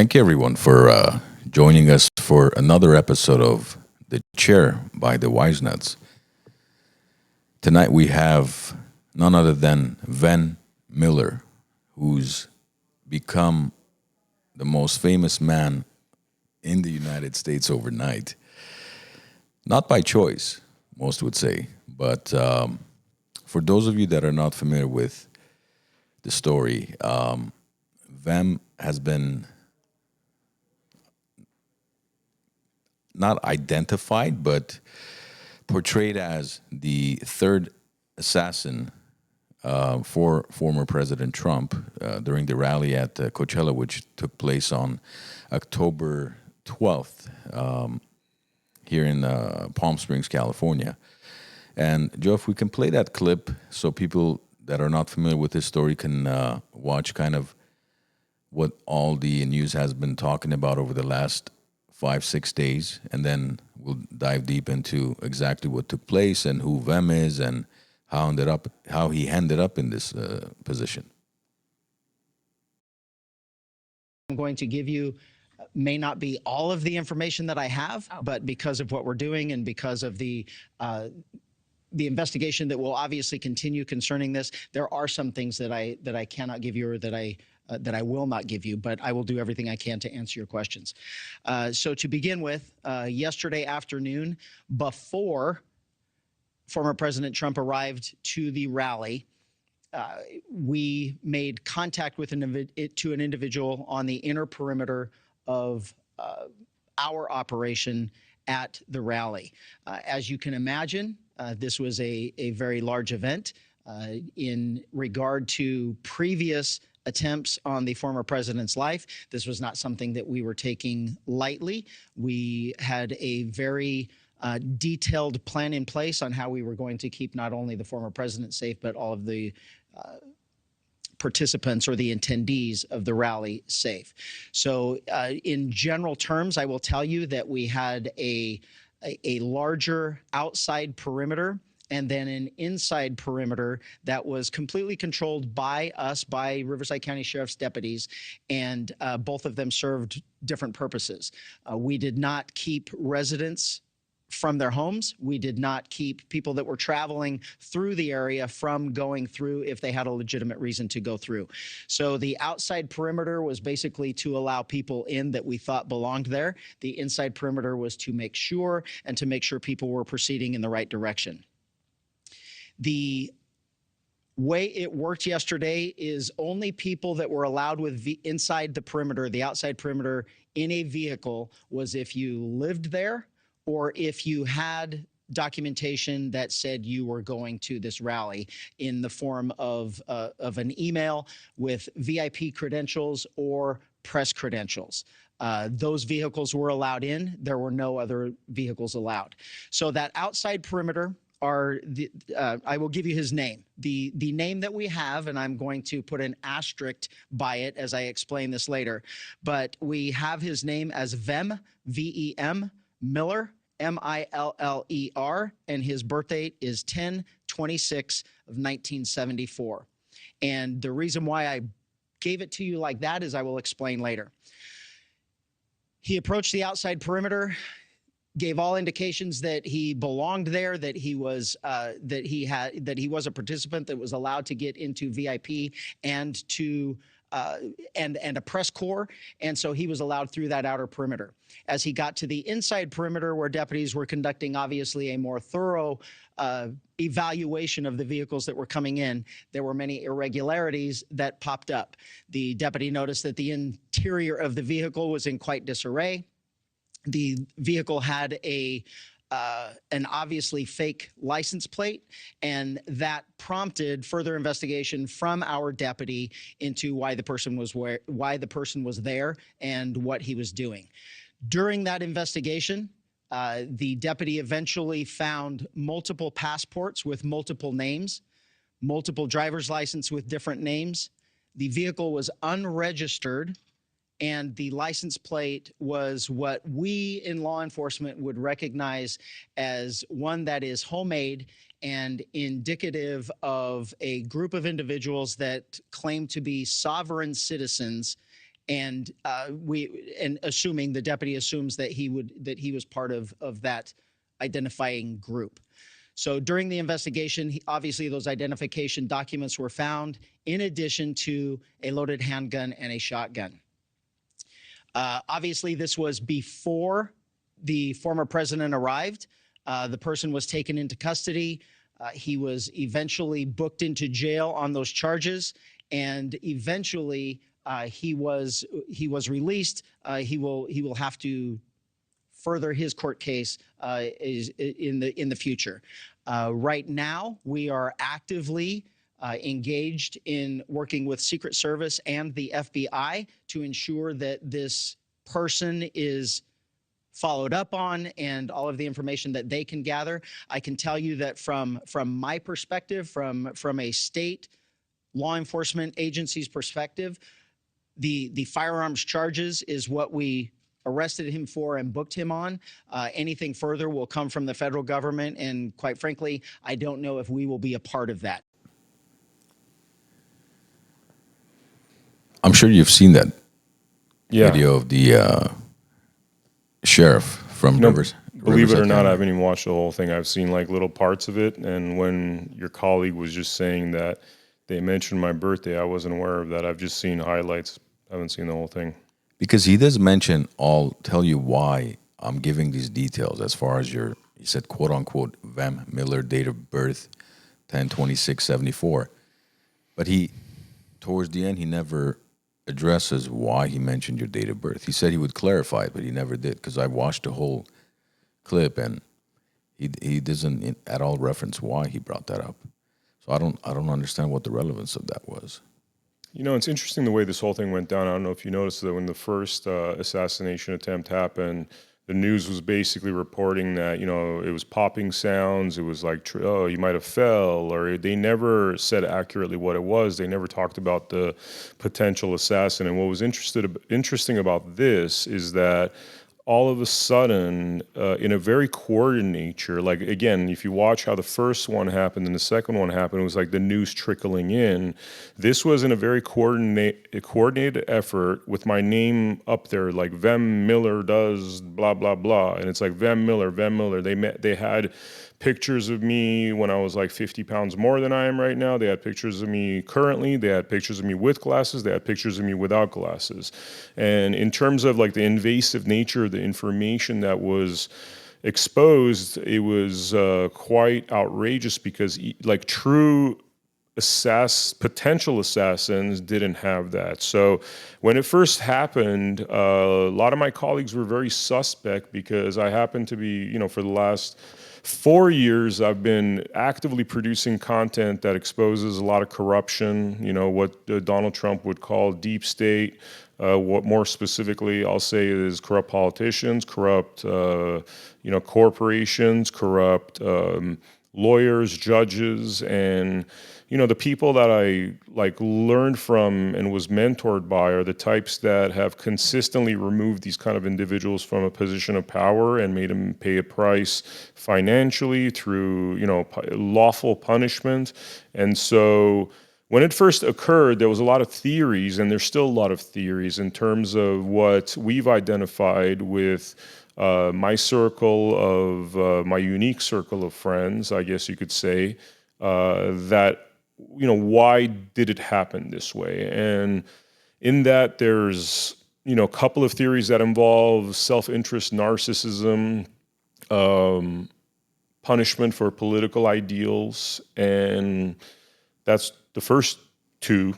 Thank you, everyone, for joining us for another episode of The Chair by the WiseNuts. Tonight we have none other than Vem Miller, who's become the most famous man in the United States overnight. Not by choice, most would say, but for those of you that are not familiar with the story, Vem has been not identified, but portrayed as the third assassin for former President Trump during the rally at Coachella, which took place on October 12th here in Palm Springs, California. And Joe, if we can play that clip so people that are not familiar with this story can watch kind of what all the news has been talking about over the last 5-6 days, and then we'll dive deep into exactly what took place and who Vem is and how he ended up in this position. I'm going to give you may not be all of the information that I have, but because of what we're doing and because of the investigation that will obviously continue concerning this, there are some things that I cannot give you or that I will not give you, but I will do everything I can to answer your questions. So to begin with, yesterday afternoon, before former President Trump arrived to the rally, we made contact with an individual on the inner perimeter of our operation at the rally. As you can imagine, this was a very large event in regard to previous attempts on the former president's life. This was not something that we were taking lightly. We had a very detailed plan in place on how we were going to keep not only the former president safe, but all of the participants or the attendees of the rally safe. So in general terms, I will tell you that we had a larger outside perimeter and then an inside perimeter that was completely controlled by us, by Riverside County Sheriff's deputies, and both of them served different purposes. We did not keep residents from their homes. We did not keep people that were traveling through the area from going through if they had a legitimate reason to go through. So the outside perimeter was basically to allow people in that we thought belonged there. The inside perimeter was to make sure people were proceeding in the right direction. The way it worked yesterday is only people that were allowed inside the perimeter, the outside perimeter in a vehicle, was if you lived there or if you had documentation that said you were going to this rally in the form of an email with VIP credentials or press credentials. Those vehicles were allowed in. There were no other vehicles allowed. So that outside perimeter I will give you his name. The name that we have, and I'm going to put an asterisk by it as I explain this later, but we have his name as Vem, V-E-M, Miller, M-I-L-L-E-R, and his birth date is 10/26 of 1974. And the reason why I gave it to you like that is I will explain later. He approached the outside perimeter, gave all indications that he belonged there, that he was a participant that was allowed to get into VIP and to and a press corps, and so he was allowed through that outer perimeter. As he got to the inside perimeter, where deputies were conducting obviously a more thorough evaluation of the vehicles that were coming in, there were many irregularities that popped up. The deputy noticed that the interior of the vehicle was in quite disarray. The vehicle had an obviously fake license plate, and that prompted further investigation from our deputy into why the person was there and what he was doing. During that investigation, the deputy eventually found multiple passports with multiple names, multiple driver's license with different names. The vehicle was unregistered, and the license plate was what we in law enforcement would recognize as one that is homemade and indicative of a group of individuals that claim to be sovereign citizens and assuming the deputy assumes that he was part of that identifying group. So during the investigation, obviously those identification documents were found, in addition to a loaded handgun and a shotgun. Obviously, this was before the former president arrived. The person was taken into custody. He was eventually booked into jail on those charges, and eventually he was released. He will have to further his court case in the future. Right now, we are actively engaged in working with Secret Service and the FBI to ensure that this person is followed up on and all of the information that they can gather. I can tell you that from my perspective, from a state law enforcement agency's perspective, the firearms charges is what we arrested him for and booked him on. Anything further will come from the federal government, and quite frankly, I don't know if we will be a part of that. I'm sure you've seen that video of the sheriff from Rivers. Believe it or not, I haven't even watched the whole thing. I've seen like little parts of it. And when your colleague was just saying that they mentioned my birthday, I wasn't aware of that. I've just seen highlights. I haven't seen the whole thing. Because he does mention, I'll tell you why I'm giving these details as far as he said, quote unquote, Vem Miller, date of birth, 10/26/74. But towards the end, he never addresses why he mentioned your date of birth. He said he would clarify it, but he never did, because I watched the whole clip and he doesn't at all reference why he brought that up. So I don't understand what the relevance of that was. You know, it's interesting the way this whole thing went down. I don't know if you noticed that when the first assassination attempt happened, the news was basically reporting that, you know, it was popping sounds. It was like, oh, you might have fell, or they never said accurately what it was. They never talked about the potential assassin. And what was interesting about this is that all of a sudden, in a very coordinated nature, like, again, if you watch how the first one happened and the second one happened, it was like the news trickling in. This was in a very coordinated effort with my name up there, like Vem Miller does blah, blah, blah. And it's like Vem Miller. They had pictures of me when I was like 50 pounds more than I am right now. They had pictures of me currently. They had pictures of me with glasses. They had pictures of me without glasses. And in terms of like the invasive nature of the information that was exposed, it was quite outrageous, because like true potential assassins didn't have that. So when it first happened, a lot of my colleagues were very suspect, because I happened to be, you know, for the last 4 years, I've been actively producing content that exposes a lot of corruption, you know, what Donald Trump would call deep state. What more specifically I'll say is corrupt politicians, corrupt, corporations, corrupt lawyers, judges, and, you know, the people that I like learned from and was mentored by are the types that have consistently removed these kind of individuals from a position of power and made them pay a price financially through, you know, lawful punishment. And so when it first occurred, there was a lot of theories, and there's still a lot of theories in terms of what we've identified with my circle of, my unique circle of friends, I guess you could say, that, you know, why did it happen this way? And in that, there's, you know, a couple of theories that involve self-interest, narcissism, punishment for political ideals, and that's the first two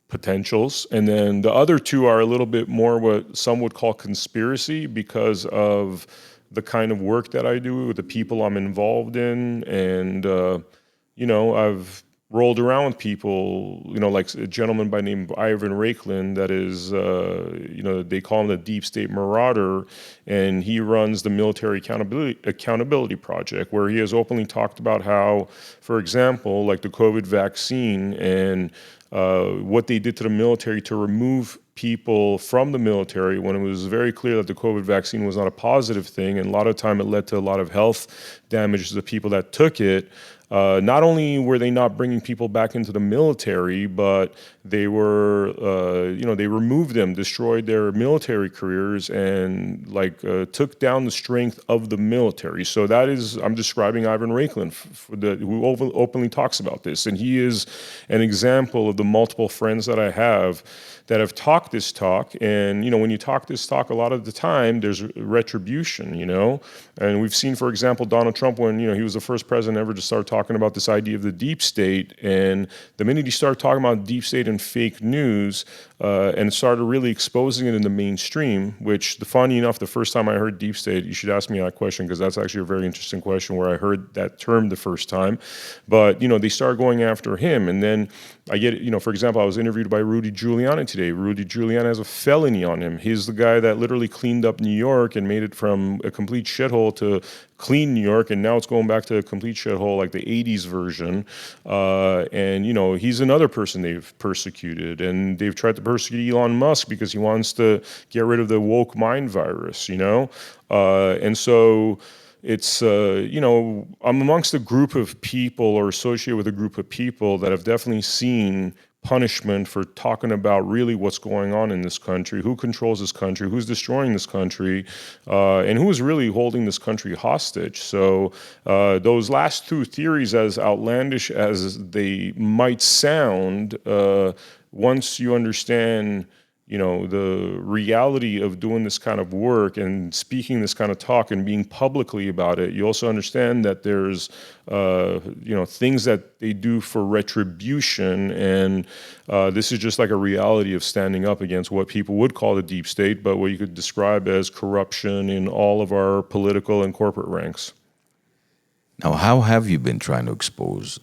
potentials. And then the other two are a little bit more what some would call conspiracy, because of the kind of work that I do with the people I'm involved in. And, you know, I've rolled around with people, you know, like a gentleman by the name of Ivan Raiklan that is, you know, they call him the deep state marauder, and he runs the Military Accountability Project, where he has openly talked about how, for example, like the COVID vaccine and what they did to the military to remove people from the military when it was very clear that the COVID vaccine was not a positive thing, and a lot of time it led to a lot of health damage to the people that took it. not only were they not bringing people back into the military, but they were, they removed them, destroyed their military careers, and took down the strength of the military. So that is, I'm describing Ivan Raiklin, who openly talks about this, and he is an example of the multiple friends that I have that have talked this talk. And, when you talk this talk, a lot of the time there's retribution, and we've seen, for example, Donald Trump, when, he was the first president ever to start talking about this idea of the deep state. And the minute he started talking about deep state and fake news, and started really exposing it in the mainstream, which, funny enough, the first time I heard deep state, you should ask me that question, because that's actually a very interesting question, where I heard that term the first time. But, they started going after him. And then I get, for example, I was interviewed by Rudy Giuliani today. Rudy Giuliani has a felony on him. He's the guy that literally cleaned up New York and made it from a complete shithole to clean New York, and now it's going back to a complete shithole, like the 80s version. And, he's another person they've persecuted. And they've tried to persecute Elon Musk because he wants to get rid of the woke mind virus, And so it's, I'm amongst a group of people, or associated with a group of people, that have definitely seen punishment for talking about really what's going on in this country, who controls this country, who's destroying this country, and who is really holding this country hostage. So those last two theories, as outlandish as they might sound, once you understand the reality of doing this kind of work and speaking this kind of talk and being publicly about it, you also understand that there's, things that they do for retribution. And this is just like a reality of standing up against what people would call the deep state, but what you could describe as corruption in all of our political and corporate ranks. Now, how have you been trying to expose?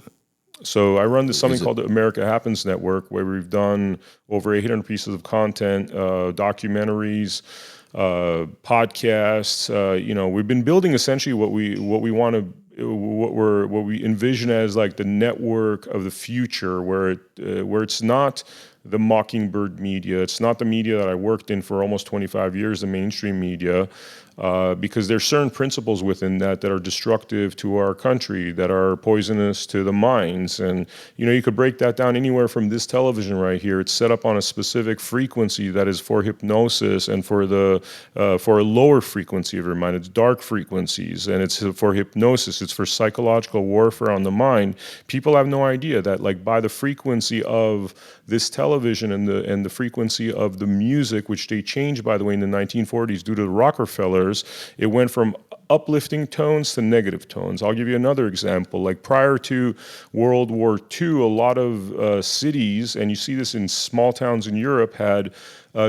So I run something called the America Happens Network, where we've done over 800 pieces of content, documentaries, podcasts. We've been building essentially what we envision as like the network of the future, where it's not the Mockingbird media, it's not the media that I worked in for almost 25 years, the mainstream media. Because there's certain principles within that are destructive to our country, that are poisonous to the minds. And, you could break that down anywhere from this television right here. It's set up on a specific frequency that is for hypnosis, and for a lower frequency of your mind. It's dark frequencies, and it's for hypnosis. It's for psychological warfare on the mind. People have no idea that, like, by the frequency of this television and the frequency of the music, which they changed, by the way, in the 1940s due to the Rockefellers, it went from uplifting tones to negative tones. I'll give you another example. Like, prior to World War II, a lot of cities, and you see this in small towns in Europe, had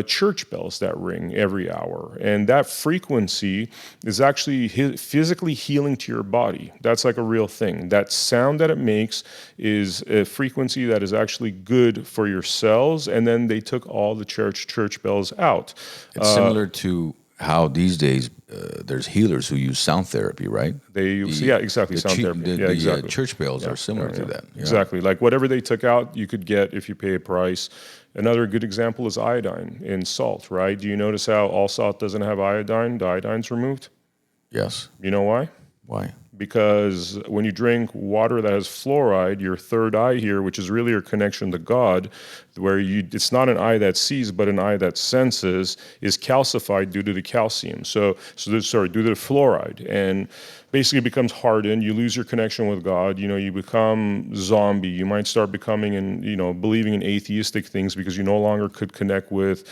church bells that ring every hour. And that frequency is actually physically healing to your body. That's like a real thing. That sound that it makes is a frequency that is actually good for your cells. And then they took all the church bells out. It's similar to how these days there's healers who use sound therapy, right? They use, exactly, sound therapy. Exactly. Church bells are similar to that. Yeah. Exactly. Like, whatever they took out, you could get if you pay a price. Another good example is iodine in salt, right? Do you notice how all salt doesn't have iodine? The iodine's removed? Yes. You know why? Why? Because when you drink water that has fluoride, your third eye here, which is really your connection to God, where it's not an eye that sees, but an eye that senses, is calcified due to the calcium. Due to the fluoride. And basically becomes hardened. You lose your connection with God. You become zombie. You might start becoming believing in atheistic things because you no longer could connect with,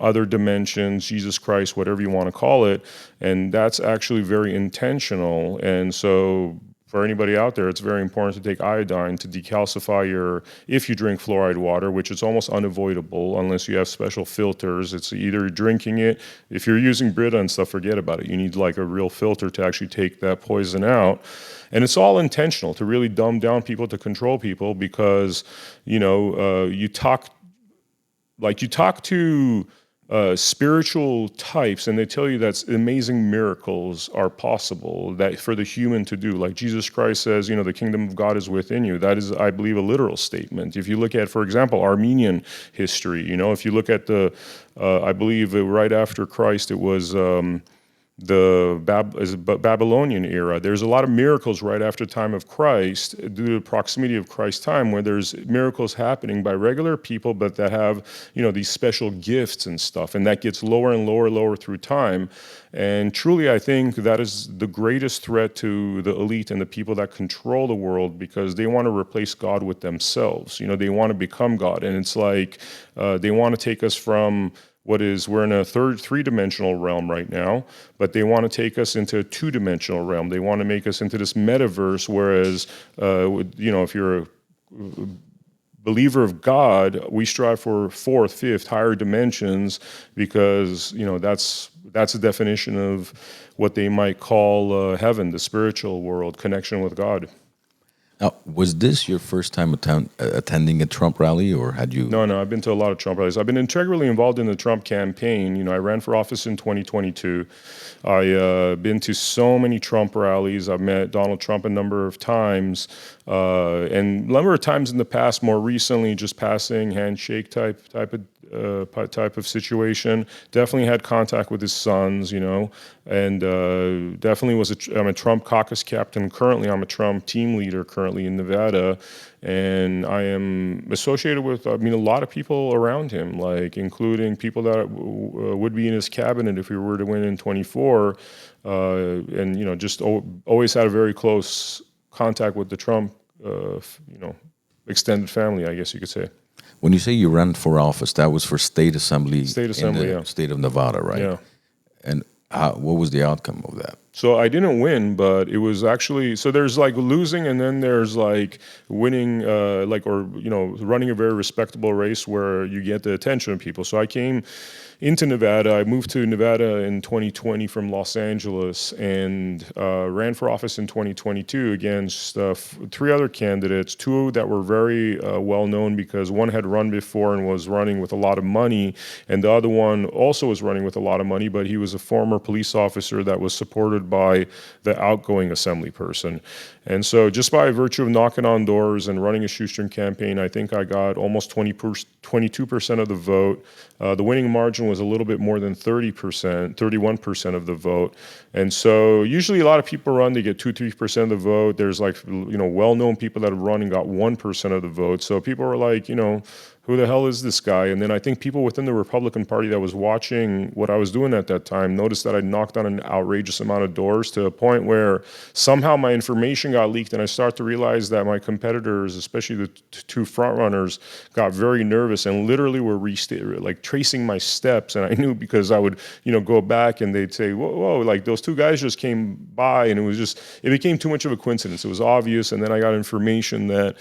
other dimensions, Jesus Christ, whatever you want to call it. And that's actually very intentional. And so for anybody out there, it's very important to take iodine to decalcify if you drink fluoride water, which is almost unavoidable unless you have special filters. It's either drinking it, if you're using Brita and stuff, forget about it. You need like a real filter to actually take that poison out. And it's all intentional to really dumb down people, to control people, because, you talk to spiritual types, and they tell you that amazing miracles are possible that for the human to do. Like Jesus Christ says, the kingdom of God is within you. That is, I believe, a literal statement. If you look at, for example, Armenian history, if you look at I believe right after Christ, it was the Babylonian era. There's a lot of miracles right after the time of Christ, due to the proximity of Christ's time, where there's miracles happening by regular people, but that have, these special gifts and stuff, and that gets lower and lower through time. And truly, I think that is the greatest threat to the elite and the people that control the world, because they want to replace God with themselves. They want to become God, and it's like they want to take us from we're in a three-dimensional realm right now, but they want to take us into a two-dimensional realm. They want to make us into this metaverse, whereas, if you're a believer of God, we strive for fourth, fifth, higher dimensions, because, that's the definition of what they might call heaven, the spiritual world, connection with God. Now, was this your first time attending a Trump rally, or had you? No, I've been to a lot of Trump rallies. I've been integrally involved in the Trump campaign. I ran for office in 2022. I've been to so many Trump rallies. I've met Donald Trump a number of times, and a number of times in the past. More recently, just passing handshake type of situation. Definitely had contact with his sons, and definitely I'm a Trump caucus captain currently. I'm a Trump team leader currently in Nevada, and I am associated with, a lot of people around him, like including people that would be in his cabinet if he were to win in 24, and just always had a very close contact with the Trump, extended family, I guess you could say. When you say you ran for office, that was for state assembly in the yeah. state of Nevada, right? Yeah. And what was the outcome of that? So I didn't win, but it was actually, so there's like losing, and then there's like winning, running a very respectable race where you get the attention of people. So I came into Nevada. I moved to Nevada in 2020 from Los Angeles, and ran for office in 2022 against three other candidates, two that were very well known, because one had run before and was running with a lot of money, and the other one also was running with a lot of money, but he was a former police officer that was supported by the outgoing assembly person. And so just by virtue of knocking on doors and running a shoestring campaign, I think I got almost 22% of the vote. The winning margin was a little bit more than 30%, 31% of the vote. And so usually a lot of people run, they get 2-3% of the vote. There's well-known people that have run and got 1% of the vote. So people were like, who the hell is this guy? And then I think people within the Republican Party that was watching what I was doing at that time noticed that I knocked on an outrageous amount of doors, to a point where somehow my information got leaked, and I started to realize that my competitors, especially the two frontrunners, got very nervous and literally were tracing my steps. And I knew, because I would, go back and they'd say, whoa, like those two guys just came by, and it became too much of a coincidence. It was obvious. And then I got information that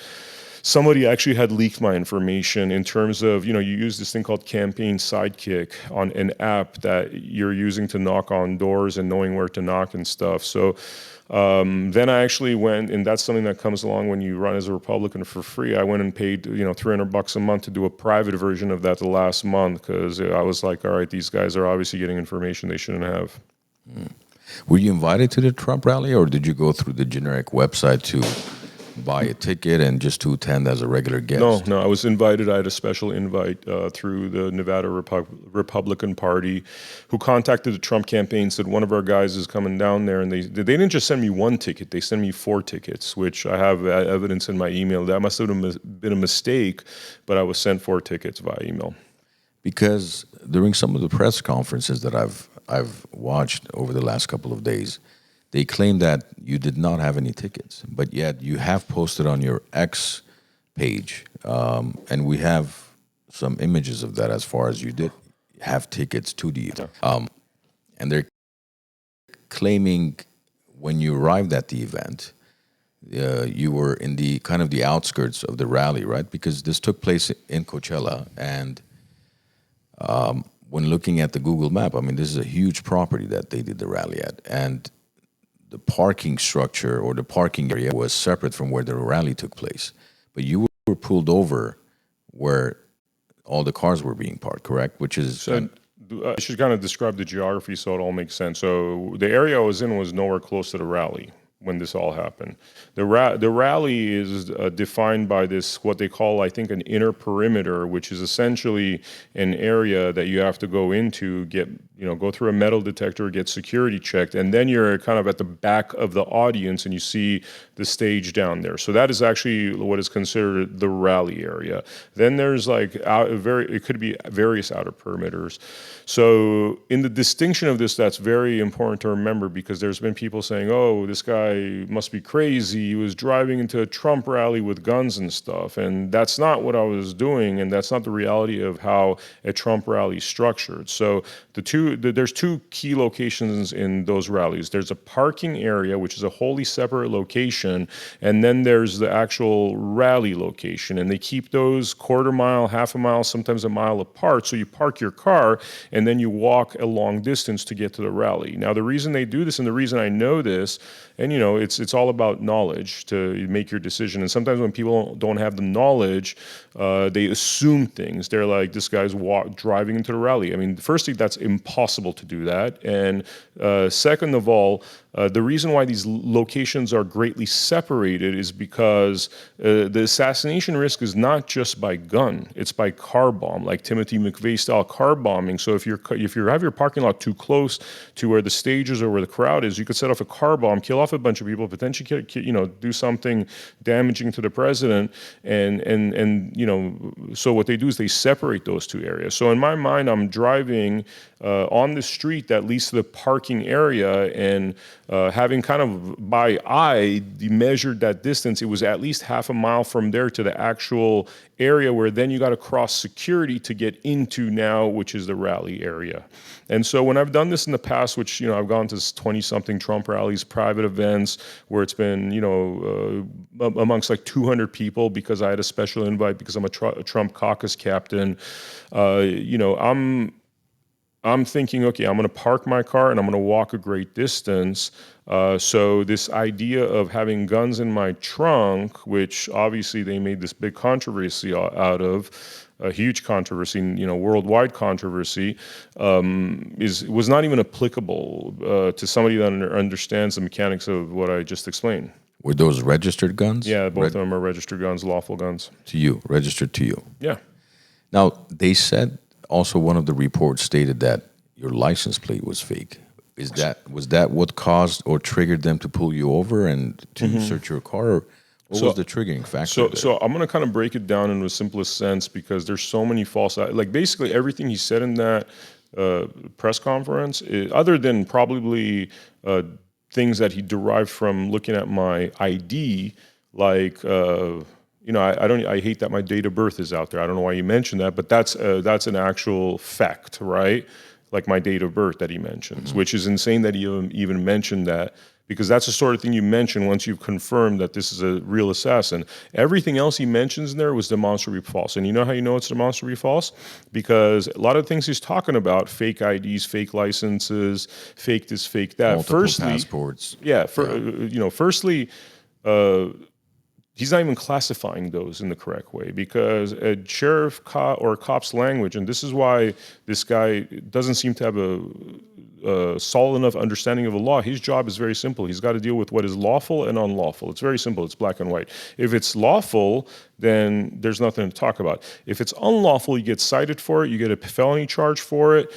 somebody actually had leaked my information, in terms of, you use this thing called Campaign Sidekick on an app that you're using to knock on doors and knowing where to knock and stuff. So then I actually went, and that's something that comes along when you run as a Republican for free. I went and paid, $300 a month to do a private version of that the last month, because I was like, all right, these guys are obviously getting information they shouldn't have. Were you invited to the Trump rally, or did you go through the generic website to buy a ticket and just to attend as a regular guest? No, I was invited. I had a special invite through the Nevada Republican Party, who contacted the Trump campaign, said one of our guys is coming down there, and they didn't just send me one ticket, they sent me 4 tickets, which I have evidence in my email. That must have been a mistake, but I was sent 4 tickets via email. Because during some of the press conferences that I've watched over the last couple of days, they claim that you did not have any tickets, but yet you have posted on your X page, and we have some images of that, as far as you did have tickets to the event. And they're claiming when you arrived at the event, you were in the kind of the outskirts of the rally, right? Because this took place in Coachella, and when looking at the Google map, this is a huge property that they did the rally at, and the parking structure or the parking area was separate from where the rally took place. But you were pulled over where all the cars were being parked, correct? Which is... So I should kind of describe the geography so it all makes sense. So the area I was in was nowhere close to the rally. when this all happened. The rally is defined by this, what they call, I think, an inner perimeter, which is essentially an area that you have to go into, go through a metal detector, get security checked, and then you're kind of at the back of the audience and you see the stage down there. So that is actually what is considered the rally area. Then there's it could be various outer perimeters. So in the distinction of this, that's very important to remember, because there's been people saying, oh, this guy must be crazy. He was driving into a Trump rally with guns and stuff. And that's not what I was doing. And that's not the reality of how a Trump rally is structured. So there's two key locations in those rallies. There's a parking area, which is a wholly separate location. And then there's the actual rally location. And they keep those quarter mile, half a mile, sometimes a mile apart. So you park your car and then you walk a long distance to get to the rally. Now, the reason they do this, and the reason I know this, and it's all about knowledge to make your decision. And sometimes when people don't have the knowledge, they assume things. They're like, this guy's driving into the rally. I mean, firstly, that's impossible to do that. And second of all, the reason why these locations are greatly separated is because the assassination risk is not just by gun, it's by car bomb, like Timothy McVeigh style car bombing. So if you have your parking lot too close to where the stage is or where the crowd is, you could set off a car bomb, kill off a bunch of people, potentially do something damaging to the president. And so what they do is they separate those two areas. So in my mind, I'm driving on the street that leads to the parking area, and having kind of by eye measured that distance, it was at least half a mile from there to the actual area where then you got to cross security to get into now, which is the rally area. And so when I've done this in the past, which, I've gone to 20-something Trump rallies, private events, where it's been, amongst like 200 people because I had a special invite because I'm a Trump caucus captain, I'm thinking, okay, I'm going to park my car and I'm going to walk a great distance. So this idea of having guns in my trunk, which obviously they made this big controversy out of, a huge controversy, worldwide controversy, was not even applicable to somebody that understands the mechanics of what I just explained. Were those registered guns? Yeah, both of them are registered guns, lawful guns. To you, registered to you. Yeah. Now, they said also one of the reports stated that your license plate was fake. Was that what caused or triggered them to pull you over and to search your car? Or what was the triggering factor? So I'm going to kind of break it down in the simplest sense, because there's so many false, like basically everything he said in that press conference, other than probably things that he derived from looking at my ID, like I hate that my date of birth is out there. I don't know why you mentioned that, but that's an actual fact, right? Like my date of birth that he mentions, which is insane that he even mentioned that, because that's the sort of thing you mention once you've confirmed that this is a real assassin. Everything else he mentions in there was demonstrably false. And you know how you know it's demonstrably false? Because a lot of the things he's talking about, fake IDs, fake licenses, fake this, fake that. Multiple passports. Yeah. Firstly, he's not even classifying those in the correct way, because a sheriff or cop's language, and this is why this guy doesn't seem to have a solid enough understanding of the law. His job is very simple. He's got to deal with what is lawful and unlawful. It's very simple. It's black and white. If it's lawful, then there's nothing to talk about. If it's unlawful, you get cited for it. You get a felony charge for it.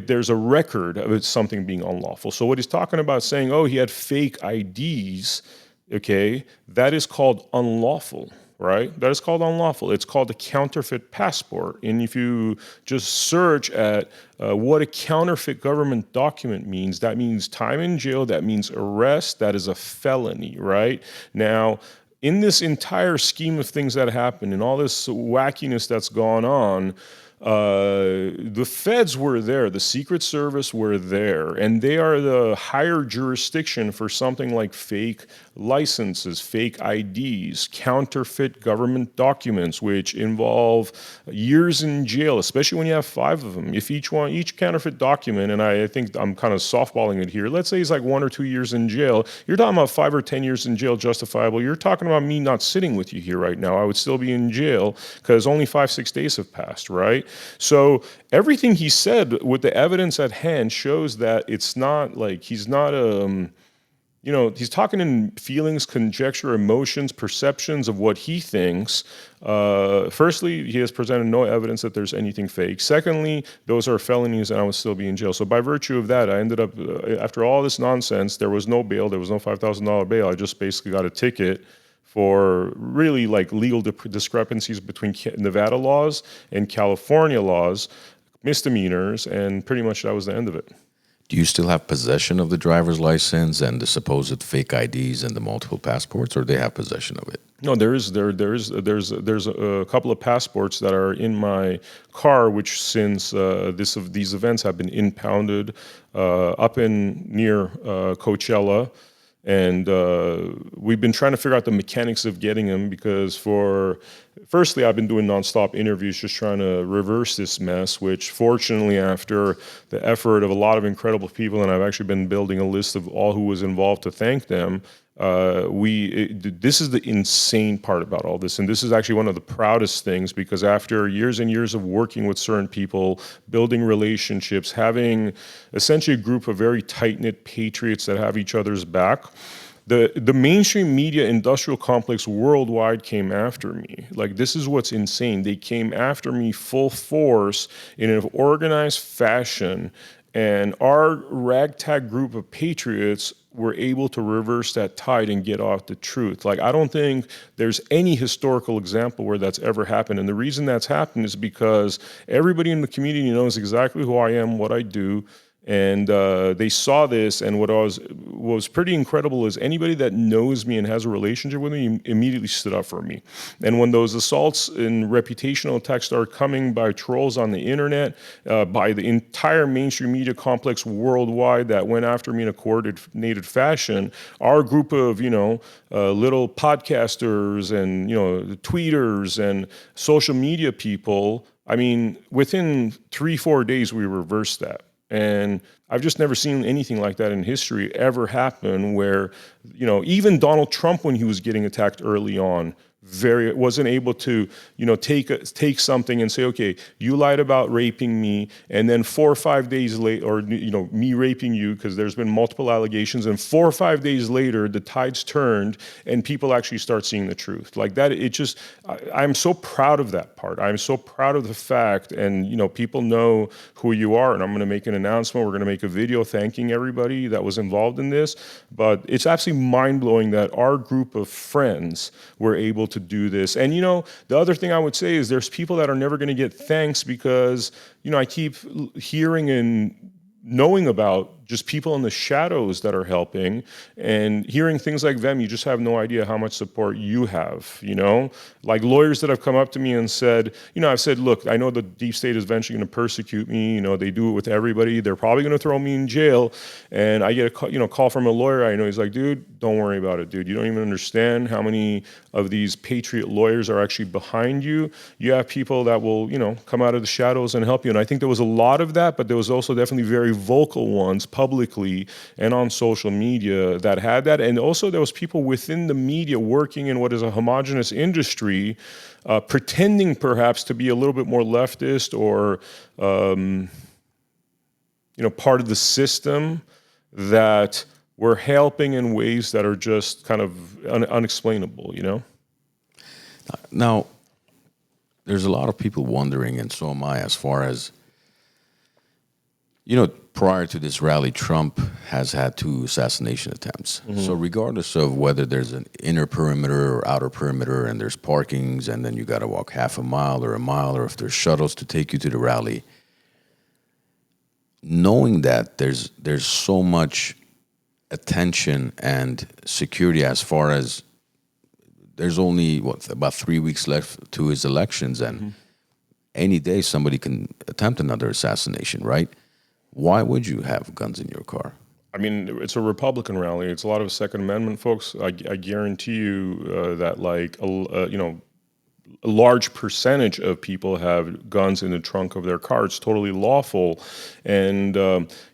There's a record of something being unlawful. So what he's talking about saying, oh, he had fake IDs, okay, that is called unlawful, right? That is called unlawful. It's called a counterfeit passport. And if you just search at what a counterfeit government document means, that means time in jail, that means arrest, that is a felony, right? Now, in this entire scheme of things that happen and all this wackiness that's gone on, the feds were there, the Secret Service were there, and they are the higher jurisdiction for something like fake licenses, fake IDs, counterfeit government documents, which involve years in jail, especially when you have 5 of them. If each counterfeit document, and I think I'm kind of softballing it here, let's say it's like 1 or 2 years in jail, you're talking about 5 or 10 years in jail justifiable. You're talking about me not sitting with you here right now. I would still be in jail because only 5-6 days have passed, right? So everything he said with the evidence at hand shows that it's not like he's not he's talking in feelings, conjecture, emotions, perceptions of what he thinks. Firstly, he has presented no evidence that there's anything fake. Secondly, those are felonies and I would still be in jail. So by virtue of that, I ended up, after all this nonsense, there was no bail, there was no $5,000 bail. I just basically got a ticket for really like legal discrepancies between Nevada laws and California laws, misdemeanors, and pretty much that was the end of it. Do you still have possession of the driver's license and the supposed fake IDs and the multiple passports, or they have possession of it? No, there's a couple of passports that are in my car, which since these events have been impounded up in near Coachella. And we've been trying to figure out the mechanics of getting them because firstly, I've been doing nonstop interviews just trying to reverse this mess, which fortunately after the effort of a lot of incredible people, and I've actually been building a list of all who was involved to thank them, this is the insane part about all this, and this is actually one of the proudest things because after years and years of working with certain people, building relationships, having essentially a group of very tight-knit patriots that have each other's back, the mainstream media industrial complex worldwide came after me. Like, this is what's insane. They came after me full force in an organized fashion, and our ragtag group of patriots were able to reverse that tide and get off the truth. Like, I don't think there's any historical example where that's ever happened. And the reason that's happened is because everybody in the community knows exactly who I am, what I do. And they saw this, and what was pretty incredible is anybody that knows me and has a relationship with me immediately stood up for me. And when those assaults and reputational attacks started coming by trolls on the internet, by the entire mainstream media complex worldwide that went after me in a coordinated fashion, our group of little podcasters and tweeters and social media people, I mean, within 3-4 days we reversed that. And I've just never seen anything like that in history ever happen where, even Donald Trump, when he was getting attacked early on, wasn't able to, take something and say, okay, you lied about raping me, and then 4 or 5 days later, or me raping you, because there's been multiple allegations, and 4 or 5 days later, the tides turned, and people actually start seeing the truth. Like that, I'm so proud of that part. I'm so proud of the fact, and people know who you are, and I'm going to make an announcement. We're going to make a video thanking everybody that was involved in this, but it's absolutely mind-blowing that our group of friends were able to do this. And the other thing I would say is there's people that are never going to get thanks because I keep hearing and knowing about just people in the shadows that are helping, and hearing things like Vem, you just have no idea how much support you have, like lawyers that have come up to me and said, I've said, look, I know the deep state is eventually going to persecute me, they do it with everybody, they're probably going to throw me in jail, and I get a call from a lawyer I know, he's like, dude, don't worry about it, dude, you don't even understand how many of these patriot lawyers are actually behind you. You have people that will, come out of the shadows and help you, and I think there was a lot of that, but there was also definitely very vocal ones publicly and on social media that had that. And also there was people within the media working in what is a homogenous industry, pretending perhaps to be a little bit more leftist or, part of the system that were helping in ways that are just kind of unexplainable, Now, there's a lot of people wondering, and so am I, as far as, prior to this rally, Trump has had 2 assassination attempts. Mm-hmm. So regardless of whether there's an inner perimeter or outer perimeter and there's parkings and then you got to walk half a mile, or if there's shuttles to take you to the rally, knowing that there's so much attention and security as far as there's only, about 3 weeks left to his elections, and any day somebody can attempt another assassination, right? Why would you have guns in your car? I mean, it's a Republican rally. It's a lot of Second Amendment folks. I guarantee you that, a large percentage of people have guns in the trunk of their car. It's totally lawful. And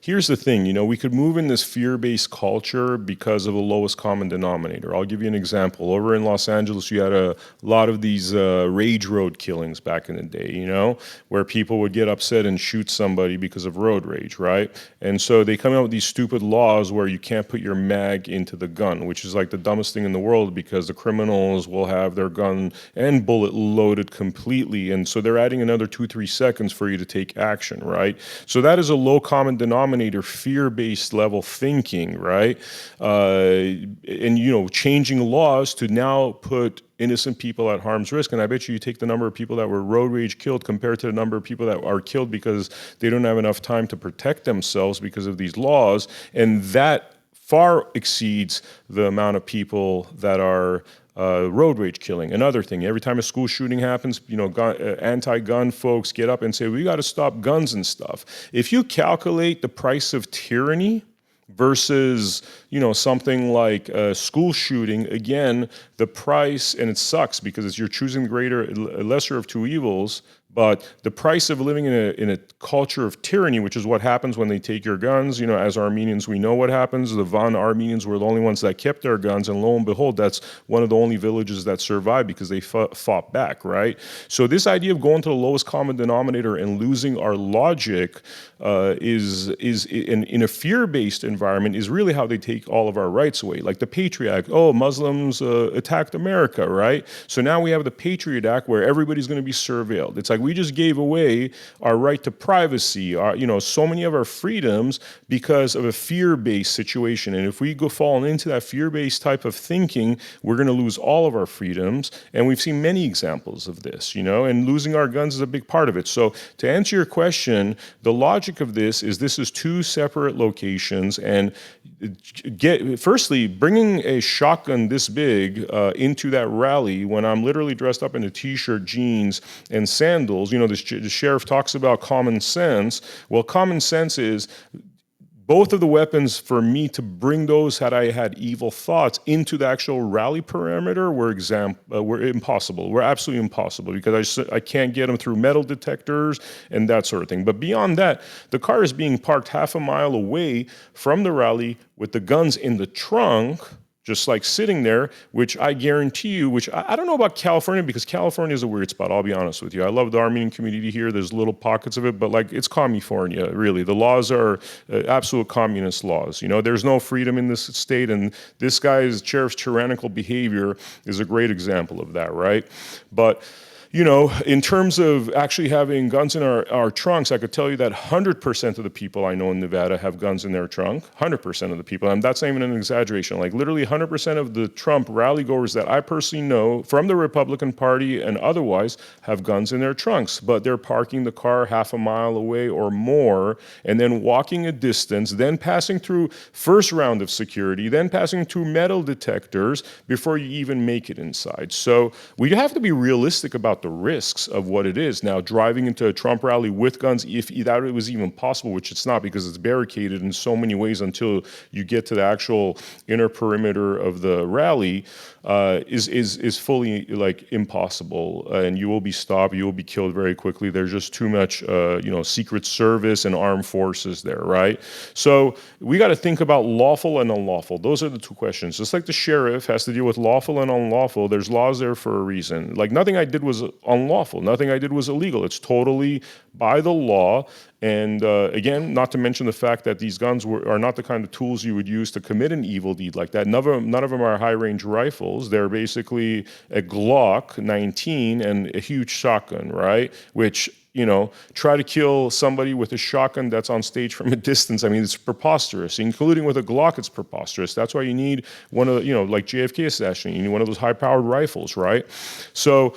here's the thing, we could move in this fear-based culture because of the lowest common denominator. I'll give you an example. Over in Los Angeles, you had a lot of these rage road killings back in the day, where people would get upset and shoot somebody because of road rage, right? And so they come out with these stupid laws where you can't put your mag into the gun, which is like the dumbest thing in the world, because the criminals will have their gun and bullet loaded completely, and so they're adding another 2-3 seconds for you to take action, right? So that is a low common denominator, fear-based level thinking, right? And changing laws to now put innocent people at harm's risk. And I bet you take the number of people that were road rage killed compared to the number of people that are killed because they don't have enough time to protect themselves because of these laws, and that far exceeds the amount of people that are road rage killing. Another thing, every time a school shooting happens, anti-gun folks get up and say, we got to stop guns and stuff. If you calculate the price of tyranny versus, something like a school shooting, again, the price, and it sucks because you're choosing lesser of two evils, but the price of living in a culture of tyranny, which is what happens when they take your guns, as Armenians, we know what happens. The Van Armenians were the only ones that kept their guns, and lo and behold, that's one of the only villages that survived because they fought back, right? So this idea of going to the lowest common denominator and losing our logic is in a fear-based environment is really how they take all of our rights away. Like the Patriot Act, Muslims attacked America, right? So now we have the Patriot Act where everybody's going to be surveilled. It's like we just gave away our right to privacy, so many of our freedoms because of a fear-based situation. And if we go falling into that fear-based type of thinking, we're going to lose all of our freedoms. And we've seen many examples of this, and losing our guns is a big part of it. So to answer your question, the logic of this is two separate locations, and firstly, bringing a shotgun this big into that rally when I'm literally dressed up in a t-shirt, jeans, and sandals. The sheriff talks about common sense. Well, common sense is both of the weapons for me to bring those had I had evil thoughts into the actual rally perimeter were impossible. Were absolutely impossible because I can't get them through metal detectors and that sort of thing. But beyond that, the car is being parked half a mile away from the rally with the guns in the trunk, just like sitting there, which I guarantee you, which I don't know about California, because California is a weird spot, I'll be honest with you. I love the Armenian community here. There's little pockets of it, but it's California, really. The laws are absolute communist laws. There's no freedom in this state, and this guy's sheriff's tyrannical behavior is a great example of that, right? But in terms of actually having guns in our trunks, I could tell you that 100% of the people I know in Nevada have guns in their trunk. 100% of the people, and that's not even an exaggeration. Like literally 100% of the Trump rally goers that I personally know from the Republican Party and otherwise have guns in their trunks, but they're parking the car half a mile away or more, and then walking a distance, then passing through first round of security, then passing through metal detectors before you even make it inside. So we have to be realistic about the risks of what it is. Now, driving into a Trump rally with guns, if that was even possible, which it's not because it's barricaded in so many ways until you get to the actual inner perimeter of the rally, is fully impossible, and you will be stopped. You will be killed very quickly. There's just too much, Secret Service and armed forces there, right? So we got to think about lawful and unlawful. Those are the two questions. Just like the sheriff has to deal with lawful and unlawful, there's laws there for a reason. Like nothing I did was unlawful. Nothing I did was illegal. It's totally by the law. And again, not to mention the fact that these guns are not the kind of tools you would use to commit an evil deed like that. None of them are high-range rifles. They're basically a Glock 19 and a huge shotgun, right? Which, try to kill somebody with a shotgun that's on stage from a distance. I mean, it's preposterous. Including with a Glock, it's preposterous. That's why you need one of, like JFK assassination, you need one of those high-powered rifles, right? So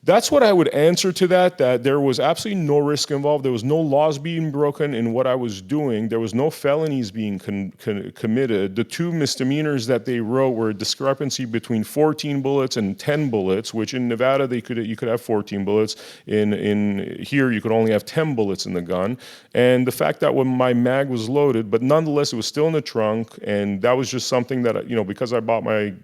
that's what I would answer to that there was absolutely no risk involved. There was no laws being broken in what I was doing. There was no felonies being committed. The two misdemeanors that they wrote were a discrepancy between 14 bullets and 10 bullets, which in Nevada you could have 14 bullets. In here you could only have 10 bullets in the gun. And the fact that when my mag was loaded, but nonetheless it was still in the trunk, and that was just something that, because I bought my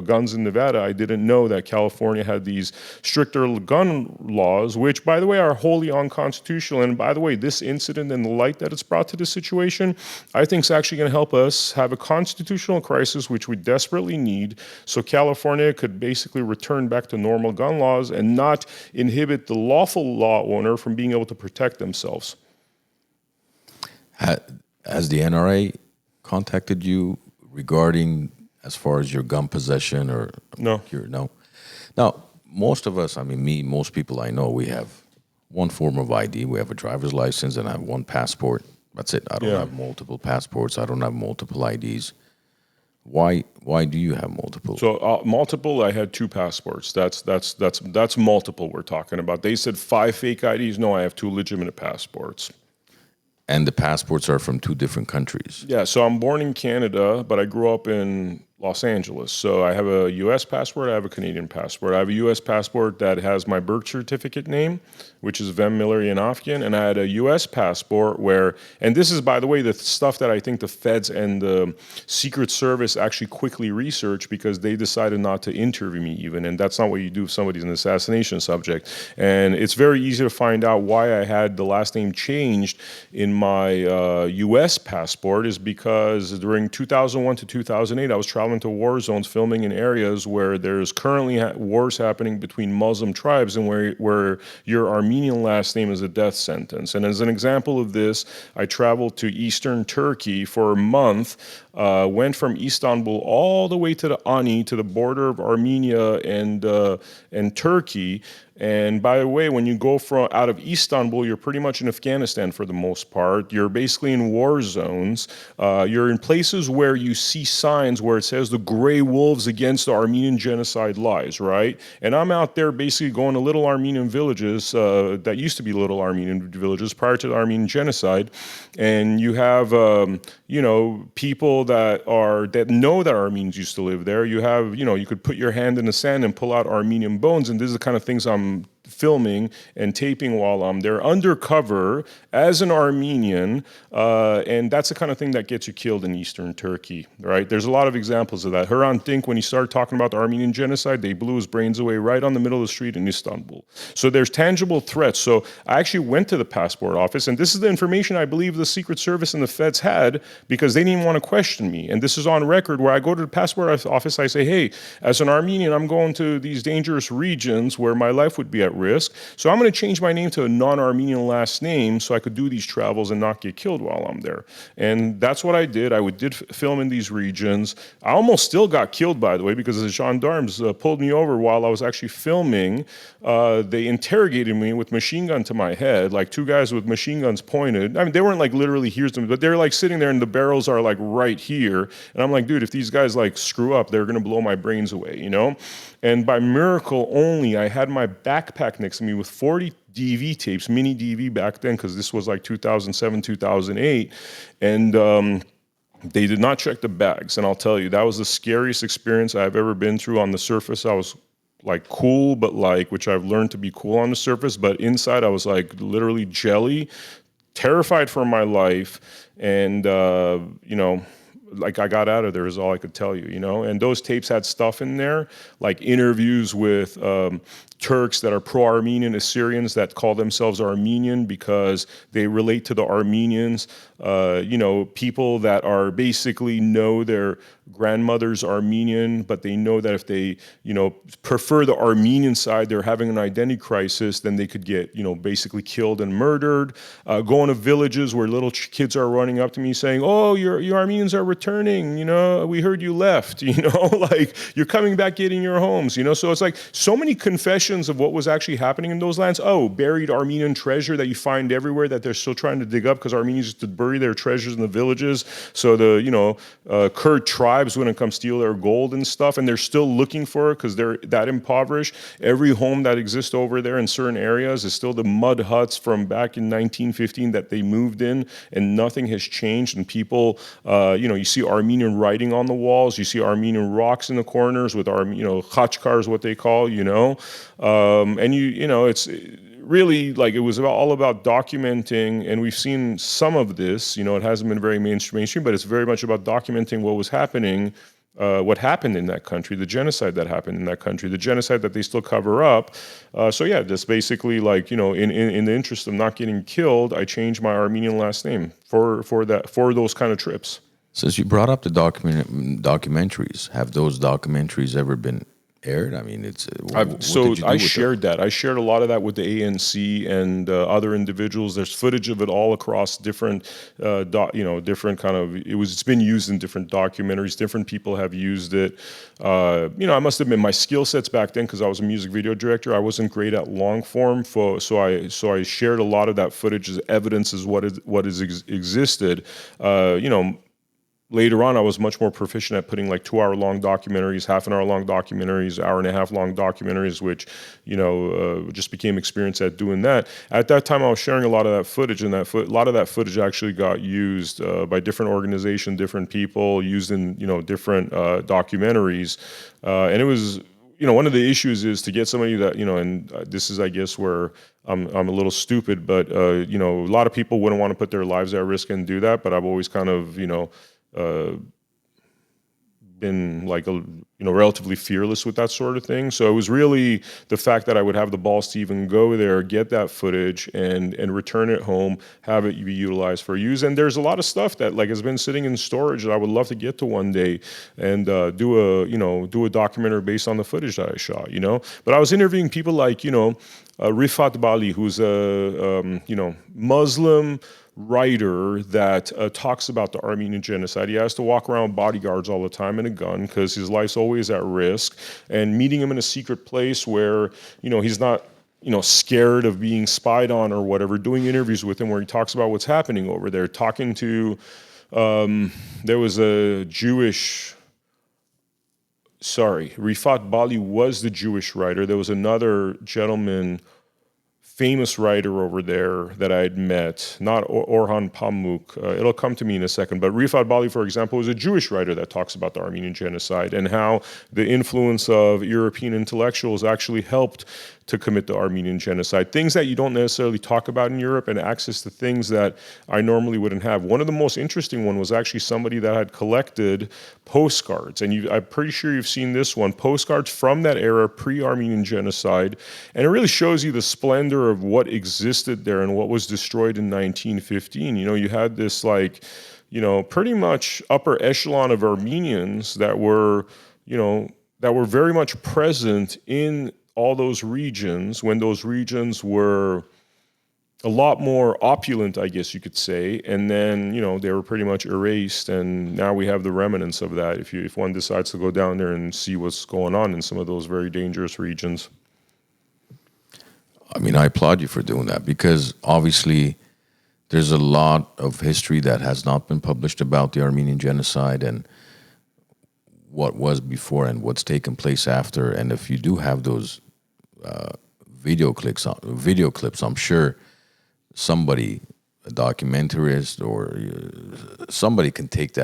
guns in Nevada, I didn't know that California had these stricter federal gun laws, which, by the way, are wholly unconstitutional. And by the way, this incident and the light that it's brought to the situation, I think is actually going to help us have a constitutional crisis, which we desperately need, so California could basically return back to normal gun laws and not inhibit the lawful law owner from being able to protect themselves. Has the NRA contacted you regarding as far as your gun possession or No. No? Now, most of us, most people I know, we have one form of ID. We have a driver's license and I have one passport. That's it. I don't have multiple passports. I don't have multiple IDs. Why do you have multiple? So multiple, I had 2 passports. That's multiple we're talking about. They said 5 fake IDs. No, I have 2 legitimate passports. And the passports are from 2 different countries. Yeah, so I'm born in Canada, but I grew up in Los Angeles. So I have a U.S. passport, I have a Canadian passport. I have a U.S. passport that has my birth certificate name, which is Vem Miller and I had a U.S. passport where, and this is, by the way, the stuff that I think the feds and the Secret Service actually quickly researched because they decided not to interview me even, and that's not what you do if somebody's an assassination subject. And it's very easy to find out why I had the last name changed in my U.S. passport is because during 2001 to 2008, I was traveling to war zones, filming in areas where there's currently wars happening between Muslim tribes and where your Armenian last name is a death sentence. And as an example of this, I traveled to eastern Turkey for a month, went from Istanbul all the way to the Ani, to the border of Armenia and Turkey. And by the way, when you go out of Istanbul, you're pretty much in Afghanistan for the most part. You're basically in war zones. You're in places where you see signs where it says the gray wolves against the Armenian genocide lies, right? And I'm out there basically going to little Armenian villages that used to be little Armenian villages prior to the Armenian genocide. And you have, people that know that Armenians used to live there. You have, you could put your hand in the sand and pull out Armenian bones. And this is the kind of things I'm filming and taping while I'm there undercover as an Armenian, and that's the kind of thing that gets you killed in eastern Turkey, right? There's a lot of examples of that. Hrant Dink, when he started talking about the Armenian genocide, they blew his brains away right on the middle of the street in Istanbul. So there's tangible threats. So I actually went to the passport office, and this is the information I believe the Secret Service and the feds had because they didn't even want to question me. And this is on record where I go to the passport office, I say, hey, as an Armenian, I'm going to these dangerous regions where my life would be at risk. So I'm going to change my name to a non-Armenian last name so I could do these travels and not get killed while I'm there. And that's what I did. I did film in these regions. I almost still got killed, by the way, because the gendarmes pulled me over while I was actually filming. They interrogated me with machine gun to my head, like 2 guys with machine guns pointed. They weren't like literally here's them, but they're like sitting there and the barrels are like right here. And I'm like, dude, if these guys like screw up, they're going to blow my brains away, And by miracle only, I had my backpack next to me with 40 DV tapes, mini DV back then, because this was like 2007, 2008. And they did not check the bags. And I'll tell you, that was the scariest experience I've ever been through. On the surface, I was like cool, but which I've learned to be cool on the surface. But inside, I was like literally jelly, terrified for my life. And, like I got out of there is all I could tell you, and those tapes had stuff in there, like interviews with Turks that are pro-Armenian, Assyrians that call themselves Armenian because they relate to the Armenians, people that are basically know their grandmother's Armenian, but they know that if they, prefer the Armenian side, they're having an identity crisis, then they could get, basically killed and murdered. Going to villages where little kids are running up to me saying, oh, your Armenians are returning, we heard you left, like you're coming back getting your homes, so it's like so many confessions of what was actually happening in those lands. Oh, buried Armenian treasure that you find everywhere that they're still trying to dig up because Armenians used to bury their treasures in the villages. So the, Kurd tribes wouldn't come steal their gold and stuff, and they're still looking for it because they're that impoverished. Every home that exists over there in certain areas is still the mud huts from back in 1915 that they moved in, and nothing has changed. And people, you see Armenian writing on the walls, you see Armenian rocks in the corners with khachkar is what they call, and it's really like it was all about documenting, and we've seen some of this, it hasn't been very mainstream, but it's very much about documenting what was happening what happened in that country, the genocide that happened in that country, the genocide that they still cover up. So yeah, just basically like, you know, in the interest of not getting killed, I changed my Armenian last name for those kind of trips. Since you brought up the documentaries, have those documentaries ever been aired? I mean, it's I shared that. I shared a lot of that with the ANC and other individuals. There's footage of it all across different, different kind of. It's been used in different documentaries. Different people have used it. I must admit my skill sets back then, because I was a music video director, I wasn't great at long form. So I shared a lot of that footage as evidence as what existed. Later on, I was much more proficient at putting like 2-hour-long documentaries, half-an-hour-long documentaries, hour-and-a-half-long documentaries, which, just became experienced at doing that. At that time, I was sharing a lot of that footage, and a lot of that footage actually got used by different organizations, different people, used in, different documentaries. And it was, one of the issues is to get somebody that, and this is, I guess, where I'm a little stupid, but, a lot of people wouldn't want to put their lives at risk and do that, but I've always kind of, been like relatively fearless with that sort of thing. So it was really the fact that I would have the balls to even go there, get that footage, and return it home, have it be utilized for use. And there's a lot of stuff that like has been sitting in storage that I would love to get to one day and do a documentary based on the footage that I shot. But I was interviewing people like Rifat Bali, who's a Muslim writer that talks about the Armenian genocide. He has to walk around with bodyguards all the time and a gun because his life's always at risk. And meeting him in a secret place where, he's not, scared of being spied on or whatever, doing interviews with him where he talks about what's happening over there, talking to, there was a Rifat Bali was the Jewish writer. There was another gentleman, famous writer over there that I had met, not Orhan Pamuk. It'll come to me in a second. But Rifat Bali, for example, is a Jewish writer that talks about the Armenian genocide and how the influence of European intellectuals actually helped to commit the Armenian genocide. Things that you don't necessarily talk about in Europe, and access to things that I normally wouldn't have. One of the most interesting one was actually somebody that had collected postcards, and I'm pretty sure you've seen this one, postcards from that era, pre-Armenian genocide, and it really shows you the splendor of what existed there and what was destroyed in 1915. You had this like, pretty much upper echelon of Armenians that were very much present in all those regions when those regions were a lot more opulent, I guess you could say, and then they were pretty much erased, and now we have the remnants of that. If one decides to go down there and see what's going on in some of those very dangerous regions. I mean, I applaud you for doing that, because obviously there's a lot of history that has not been published about the Armenian genocide and what was before and what's taken place after. And if you do have those video clips, I'm sure somebody, a documentarist or somebody, can take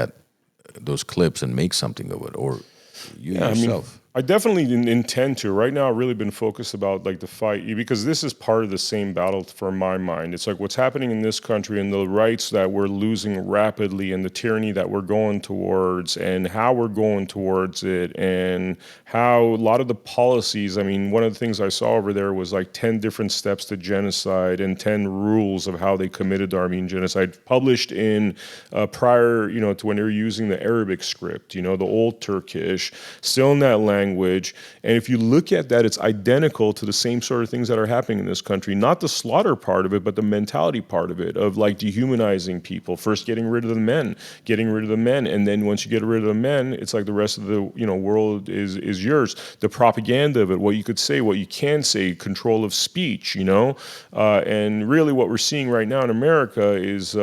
those clips and make something of it, or you yourself. I definitely intend to. Right now, I've really been focused about like the fight, because this is part of the same battle for my mind. It's like what's happening in this country and the rights that we're losing rapidly and the tyranny that we're going towards and how we're going towards it and how a lot of the policies, I mean, one of the things I saw over there was like 10 different steps to genocide and 10 rules of how they committed the Armenian genocide, published in prior, to when they were using the Arabic script, the old Turkish, still in that language. And if you look at that, it's identical to the same sort of things that are happening in this country. Not the slaughter part of it, but the mentality part of it, of like dehumanizing people. First getting rid of the men, and then once you get rid of the men, it's like the rest of the world is yours. The propaganda of it, what you could say, what you can say, control of speech, and really what we're seeing right now in America is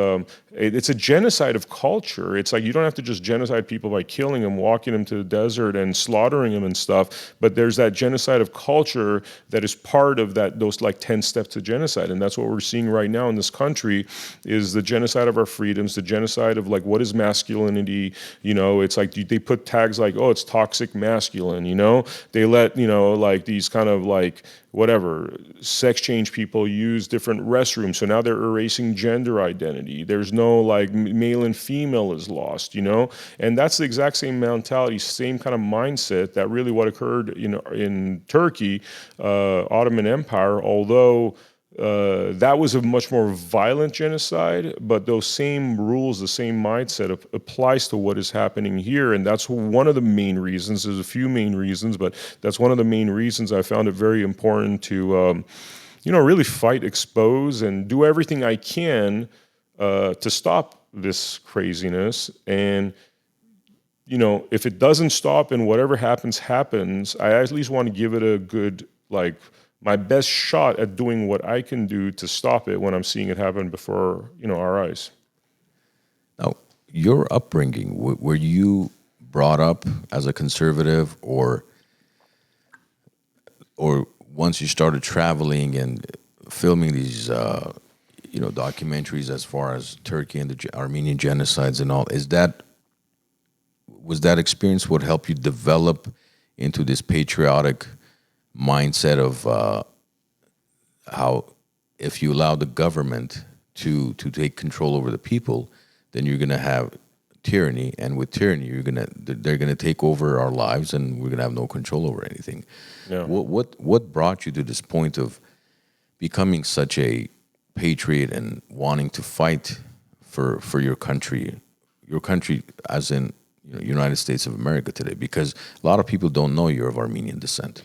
it's a genocide of culture. It's like you don't have to just genocide people by killing them, walking them to the desert and slaughtering them and stuff, but there's that genocide of culture that is part of those like 10 steps to genocide. And that's what we're seeing right now in this country, is the genocide of our freedoms, the genocide of like what is masculinity. It's like they put tags like, oh, it's toxic masculine. They let like these kind of like whatever, sex change people use different restrooms. So now they're erasing gender identity. There's no like male and female is lost, you know? And that's the exact same mentality, same kind of mindset that really what occurred in Turkey, Ottoman Empire, although that was a much more violent genocide, but those same rules, the same mindset applies to what is happening here. And that's one of the main reasons. There's a few main reasons, but that's one of the main reasons I found it very important to, really fight, expose, and do everything I can to stop this craziness. And, if it doesn't stop and whatever happens, I at least want to give it a good, my best shot at doing what I can do to stop it when I'm seeing it happen before, our eyes. Now, your upbringing, were you brought up as a conservative, or once you started traveling and filming these, documentaries as far as Turkey and the Armenian genocides and all, was that experience what helped you develop into this patriotic mindset of how if you allow the government to take control over the people, then you're going to have tyranny, and with tyranny, they're going to take over our lives, and we're going to have no control over anything. Yeah. What brought you to this point of becoming such a patriot and wanting to fight for your country as in United States of America today? Because a lot of people don't know you're of Armenian descent.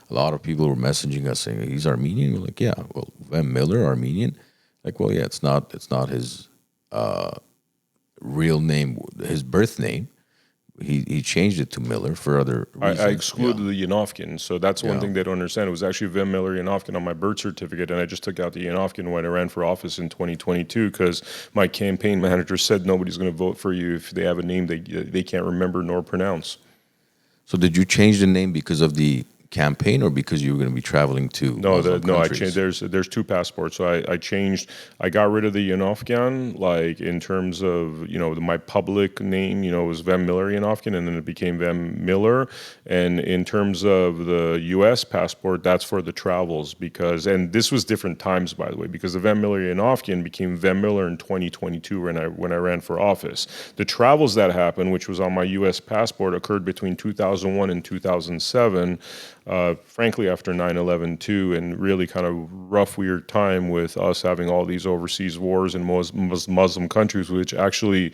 A lot of people were messaging us saying he's Armenian. We're like, yeah, well, Vem Miller, Armenian. Like, well, yeah, it's not his real name, his birth name. He changed it to Miller for other reasons. I excluded the Yanovkin, so that's one thing they don't understand. It was actually Vem Miller Yanovkin on my birth certificate, and I just took out the Yanovkin when I ran for office in 2022 because my campaign manager said nobody's going to vote for you if they have a name they can't remember nor pronounce. So did you change the name because of the campaign or because you were going to be traveling to Muslim I countries? changed. There's two passports, so I changed. I got rid of the Yanovkin, like in terms of my public name, was Vem Miller Yanovkin, and then it became Vem Miller. And in terms of the U.S. passport, that's for the travels and this was different times, by the way, because the Vem Miller Yanovkin became Vem Miller in 2022 when I ran for office. The travels that happened, which was on my U.S. passport, occurred between 2001 and 2007. Frankly, after 9/11 too, and really kind of rough, weird time with us having all these overseas wars in Muslim countries, which actually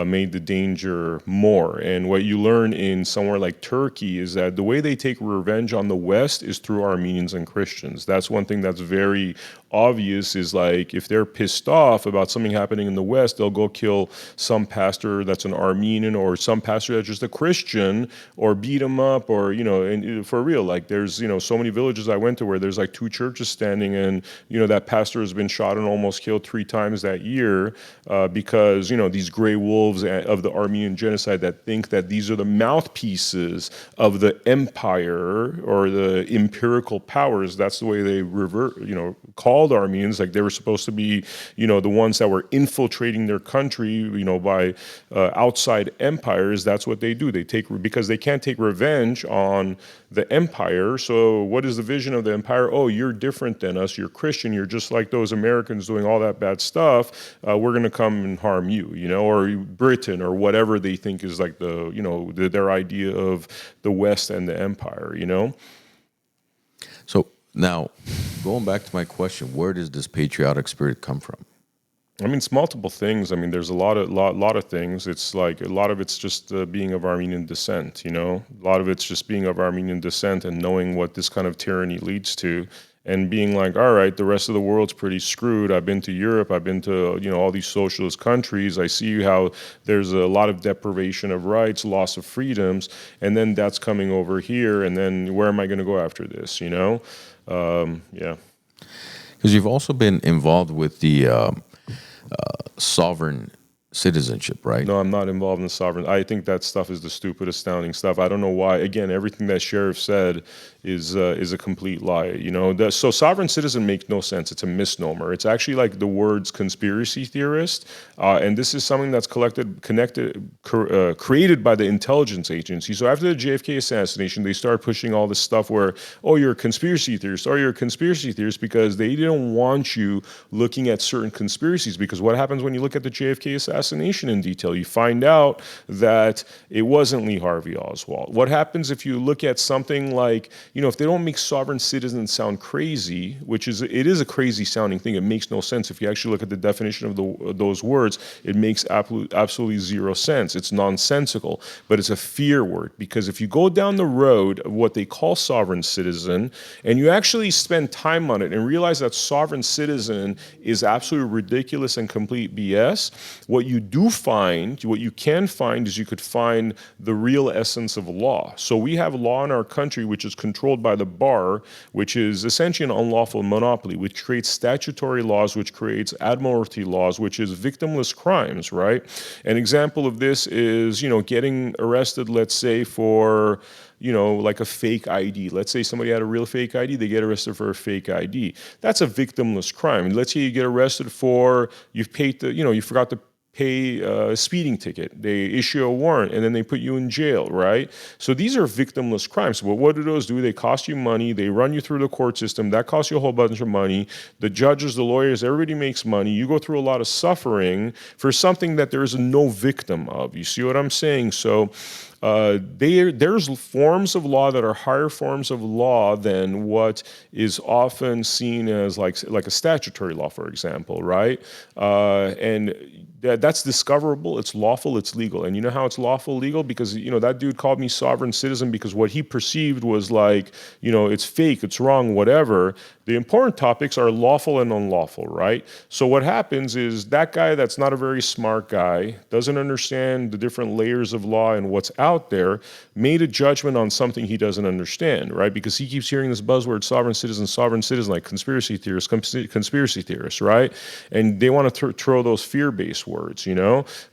made the danger more. And what you learn in somewhere like Turkey is that the way they take revenge on the West is through Armenians and Christians. That's one thing that's very obvious, is like if they're pissed off about something happening in the West, they'll go kill some pastor that's an Armenian or some pastor that's just a Christian, or beat him up, or and for real, like there's so many villages I went to where there's like two churches standing, and that pastor has been shot and almost killed 3 times that year because these gray wolves of the Armenian genocide that think that these are the mouthpieces of the empire or the empirical powers. That's the way they called Armenians, like they were supposed to be, the ones that were infiltrating their country, by outside empires. That's what they do. Because they can't take revenge on the empire. So what is the vision of the empire? Oh, you're different than us. You're Christian. You're just like those Americans doing all that bad stuff. We're going to come and harm you, or Britain, or whatever they think is like their idea of the West and the empire, So now, going back to my question, where does this patriotic spirit come from? I mean, it's multiple things. I mean, there's a lot of things. It's like a lot of it's just being of Armenian descent, A lot of it's just being of Armenian descent and knowing what this kind of tyranny leads to, and being like, all right, the rest of the world's pretty screwed. I've been to Europe. I've been to, all these socialist countries. I see how there's a lot of deprivation of rights, loss of freedoms, and then that's coming over here, and then where am I going to go after this, Yeah. Because you've also been involved with the sovereign citizenship, right? No, I'm not involved in sovereign. I think that stuff is the stupid, astounding stuff. I don't know why. Again, everything that Sheriff said is a complete lie. So sovereign citizen makes no sense. It's a misnomer. It's actually like the words conspiracy theorist, and this is something that's created by the intelligence agency. So after the JFK assassination, they started pushing all this stuff where, oh, you're a conspiracy theorist, or you're a conspiracy theorist, because they didn't want you looking at certain conspiracies. Because what happens when you look at the JFK assassination in detail? You find out that it wasn't Lee Harvey Oswald. What happens if you look at something like, if they don't make sovereign citizens sound crazy, which it is a crazy sounding thing. It makes no sense. If you actually look at the definition of those words, it makes absolutely zero sense. It's nonsensical, but it's a fear word, because if you go down the road of what they call sovereign citizen, and you actually spend time on it and realize that sovereign citizen is absolutely ridiculous and complete BS, what you can find is you could find the real essence of law. So we have law in our country which is controlled by the bar, which is essentially an unlawful monopoly, which creates statutory laws, which creates admiralty laws, which is victimless crimes, right? An example of this is, getting arrested, let's say, for like a fake ID. Let's say somebody had a real fake ID, they get arrested for a fake ID. That's a victimless crime. Let's say you get arrested for, you forgot to pay a speeding ticket. They issue a warrant and then they put you in jail, right? So these are victimless crimes. But what do those do? They cost you money. They run you through the court system. That costs you a whole bunch of money. The judges, the lawyers, everybody makes money. You go through a lot of suffering for something that there is no victim of. You see what I'm saying? So there's forms of law that are higher forms of law than what is often seen as like a statutory law, for example, right? And that's discoverable. It's lawful. It's legal. And you know how it's lawful, legal? Because that dude called me sovereign citizen because what he perceived was like, it's fake, it's wrong, whatever. The important topics are lawful and unlawful, right? So what happens is that guy that's not a very smart guy, doesn't understand the different layers of law and what's out there, made a judgment on something he doesn't understand, right? Because he keeps hearing this buzzword, sovereign citizen, like conspiracy theorists, right? And they want to throw those fear-based words,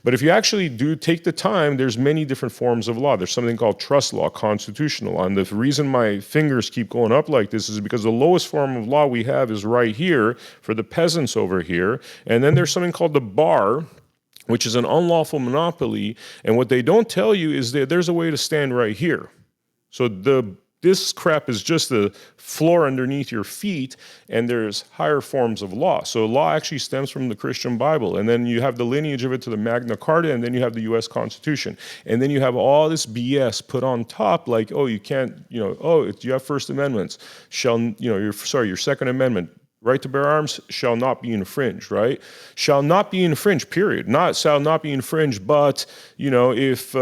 But if you actually do take the time, there's many different forms of law. There's something called trust law, constitutional law. And the reason my fingers keep going up like this is because the lowest form of law we have is right here for the peasants over here. And then there's something called the bar, which is an unlawful monopoly. And what they don't tell you is that there's a way to stand right here. So this crap is just the floor underneath your feet, and there's higher forms of law. So law actually stems from the Christian Bible, and then you have the lineage of it to the Magna Carta, and then you have the U.S. Constitution. And then you have all this BS put on top, like, oh, you can't, you have First Amendments. Your Second Amendment. Right to bear arms shall not be infringed, right? Shall not be infringed, period. Not shall not be infringed, but, if,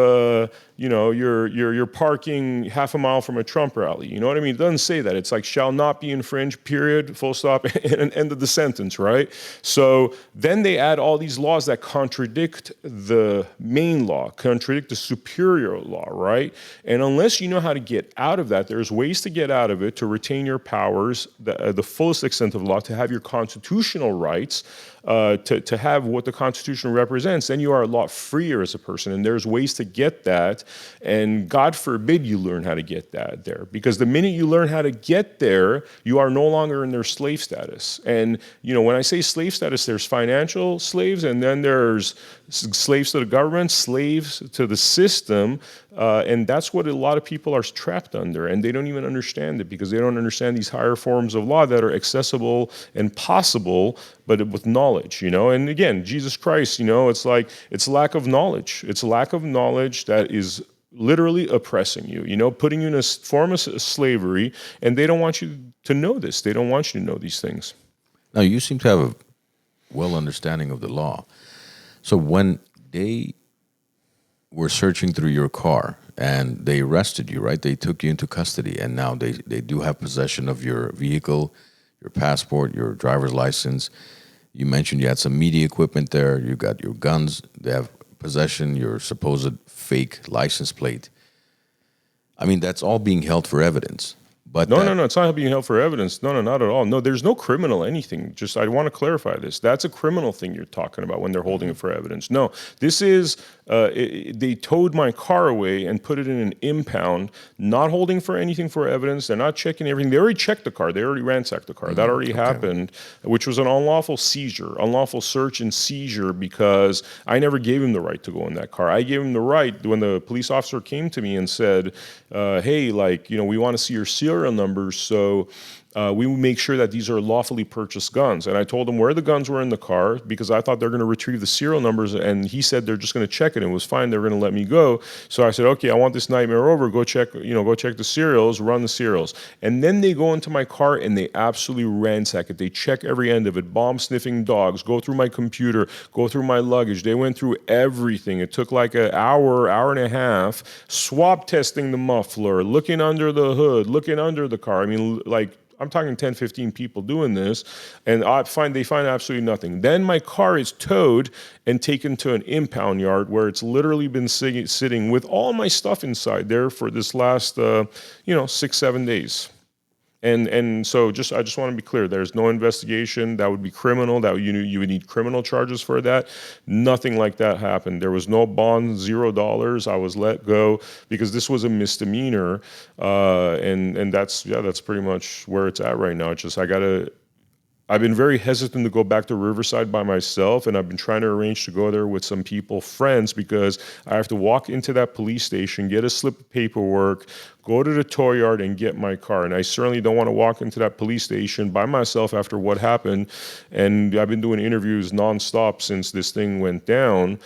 you're parking half a mile from a Trump rally. You know what I mean? It doesn't say that. It's like shall not be infringed, period, full stop, and end of the sentence, right? So then they add all these laws that contradict the main law, contradict the superior law, right? And unless you know how to get out of that, there's ways to get out of it, to retain your powers, the fullest extent of law, to have your constitutional rights, to have what the Constitution represents, then you are a lot freer as a person. And there's ways to get that. And God forbid you learn how to get that there. Because the minute you learn how to get there, you are no longer in their slave status. And, when I say slave status, there's financial slaves, and then there's slaves to the government, slaves to the system. And that's what a lot of people are trapped under. And they don't even understand it because they don't understand these higher forms of law that are accessible and possible, but with knowledge, And again, Jesus Christ, it's lack of knowledge. It's lack of knowledge that is literally oppressing you, putting you in a form of slavery, and they don't want you to know this. They don't want you to know these things. Now, you seem to have a well understanding of the law. So when they were searching through your car and they arrested you, right? They took you into custody, and now they do have possession of your vehicle, your passport, your driver's license. You mentioned you had some media equipment there. You got your guns. They have possession, your supposed fake license plate. I mean, that's all being held for evidence. But No, it's not being held for evidence. No, not at all. No, there's no criminal anything. Just, I want to clarify this. That's a criminal thing you're talking about when they're holding it for evidence. No, this is, they towed my car away and put it in an impound, not holding for anything for evidence. They're not checking everything. They already checked the car. They already ransacked the car. That already happened, which was an unlawful seizure, unlawful search and seizure, because I never gave him the right to go in that car. I gave him the right when the police officer came to me and said, hey, like, we want to see your serial numbers, so we will make sure that these are lawfully purchased guns. And I told him where the guns were in the car, because I thought they're going to retrieve the serial numbers, and he said they're just going to check it, and it was fine, they were going to let me go. So I said, okay, I want this nightmare over, go check the serials, run the serials. And then they go into my car and they absolutely ransack it. They check every end of it, bomb sniffing dogs, go through my computer, go through my luggage. They went through everything. It took like an hour and a half, swab testing the muffler, looking under the hood, looking under the car. I mean, like, I'm talking 10, 15 people doing this, and they find absolutely nothing. Then my car is towed and taken to an impound yard where it's literally been sitting with all my stuff inside there for this last, 6-7 days. And so I just want to be clear, there's no investigation. That would be criminal. That you would need criminal charges for that. Nothing like that happened. There was no bond, $0. I was let go because this was a misdemeanor. And that's pretty much where it's at right now. It's just, I've been very hesitant to go back to Riverside by myself, and I've been trying to arrange to go there with some people, friends, because I have to walk into that police station, get a slip of paperwork, go to the tow yard and get my car. And I certainly don't want to walk into that police station by myself after what happened. And I've been doing interviews nonstop since this thing went down,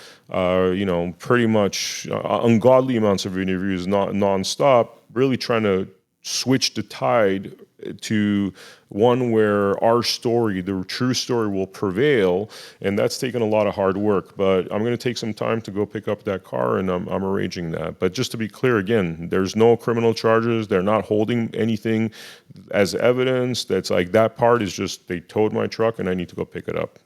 pretty much ungodly amounts of interviews nonstop, really trying to switch the tide to one where our story, the true story, will prevail, and that's taken a lot of hard work. But I'm going to take some time to go pick up that car, and I'm arranging that. But just to be clear, again, there's no criminal charges. They're not holding anything as evidence. That's like, that part is just, they towed my truck, and I need to go pick it up.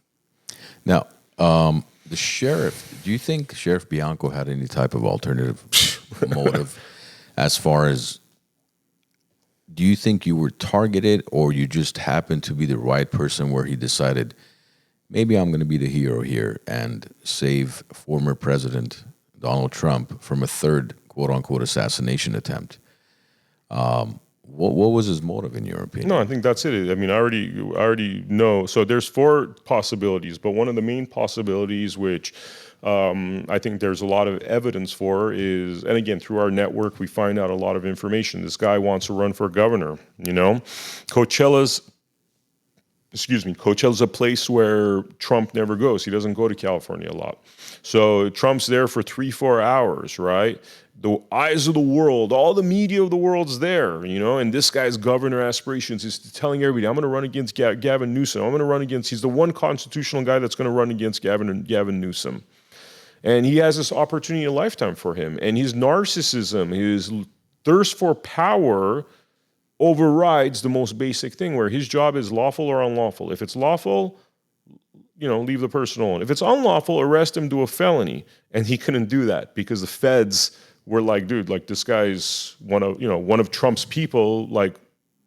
Now, the sheriff, do you think Sheriff Bianco had any type of alternative motive as far as, do you think you were targeted, or you just happened to be the right person where he decided, maybe I'm going to be the hero here and save former President Donald Trump from a third quote-unquote assassination attempt? What was his motive, in your opinion? No, I think that's it. I mean, I already know. So there's 4 possibilities, but one of the main possibilities, which I think there's a lot of evidence for, is, and again, through our network, we find out a lot of information. This guy wants to run for governor, Coachella's a place where Trump never goes. He doesn't go to California a lot. So Trump's there for 3-4 hours, right? The eyes of the world, all the media of the world's there, and this guy's governor aspirations is telling everybody, I'm going to run against Gavin Newsom. I'm going to run against, he's the one constitutional guy that's going to run against Gavin Newsom. And he has this opportunity a lifetime for him. And his narcissism, his thirst for power overrides the most basic thing, where his job is lawful or unlawful. If it's lawful, leave the person alone. If it's unlawful, arrest him, do a felony. And he couldn't do that because the feds were like, dude, like, this guy's one of Trump's people, like,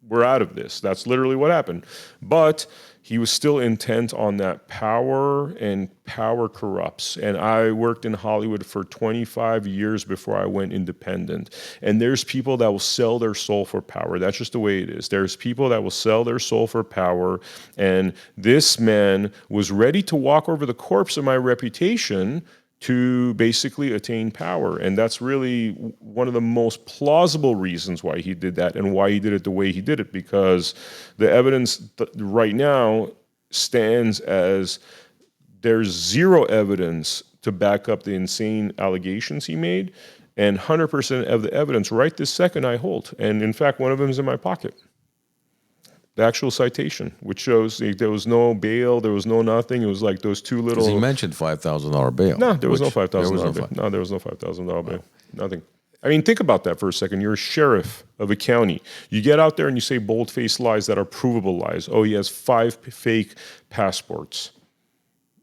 we're out of this. That's literally what happened. But he was still intent on that power, and power corrupts. And I worked in Hollywood for 25 years before I went independent. And there's people that will sell their soul for power. That's just the way it is. There's people that will sell their soul for power. And this man was ready to walk over the corpse of my reputation to basically attain power. And that's really one of the most plausible reasons why he did that, and why he did it the way he did it, because the evidence right now stands as there's 0 evidence to back up the insane allegations he made, and 100% of the evidence right this second I hold. And in fact, one of them is in my pocket. The actual citation, which shows there was no bail, there was no nothing. It was like those 2 little. Because he mentioned $5,000 bail. No, there was no $5,000 bail. No, there was no $5,000 bail. Nothing. I mean, think about that for a second. You're a sheriff of a county. You get out there and you say bold-faced lies that are provable lies. Oh, he has 5 fake passports.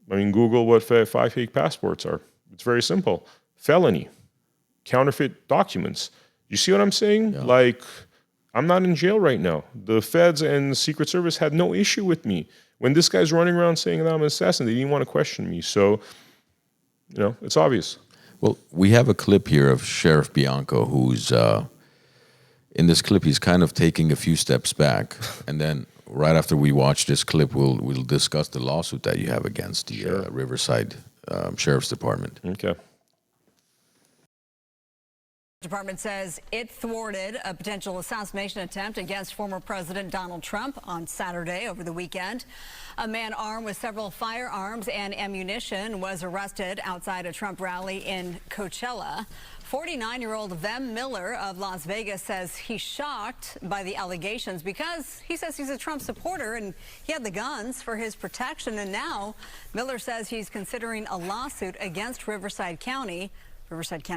I mean, Google what 5 fake passports are. It's very simple. Felony, counterfeit documents. You see what I'm saying? Yeah. Like, I'm not in jail right now. The feds and the Secret Service had no issue with me. When this guy's running around saying that I'm an assassin, they didn't want to question me. So, it's obvious. Well, we have a clip here of Sheriff Bianco, who's in this clip. He's kind of taking a few steps back, and then right after we watch this clip, we'll discuss the lawsuit that you have against the Riverside Sheriff's Department. Okay. The department says it thwarted a potential assassination attempt against former President Donald Trump on Saturday over the weekend. A man armed with several firearms and ammunition was arrested outside a Trump rally in Coachella. 49-year-old Vem Miller of Las Vegas says he's shocked by the allegations because he says he's a Trump supporter and he had the guns for his protection. And now Miller says he's considering a lawsuit against Riverside County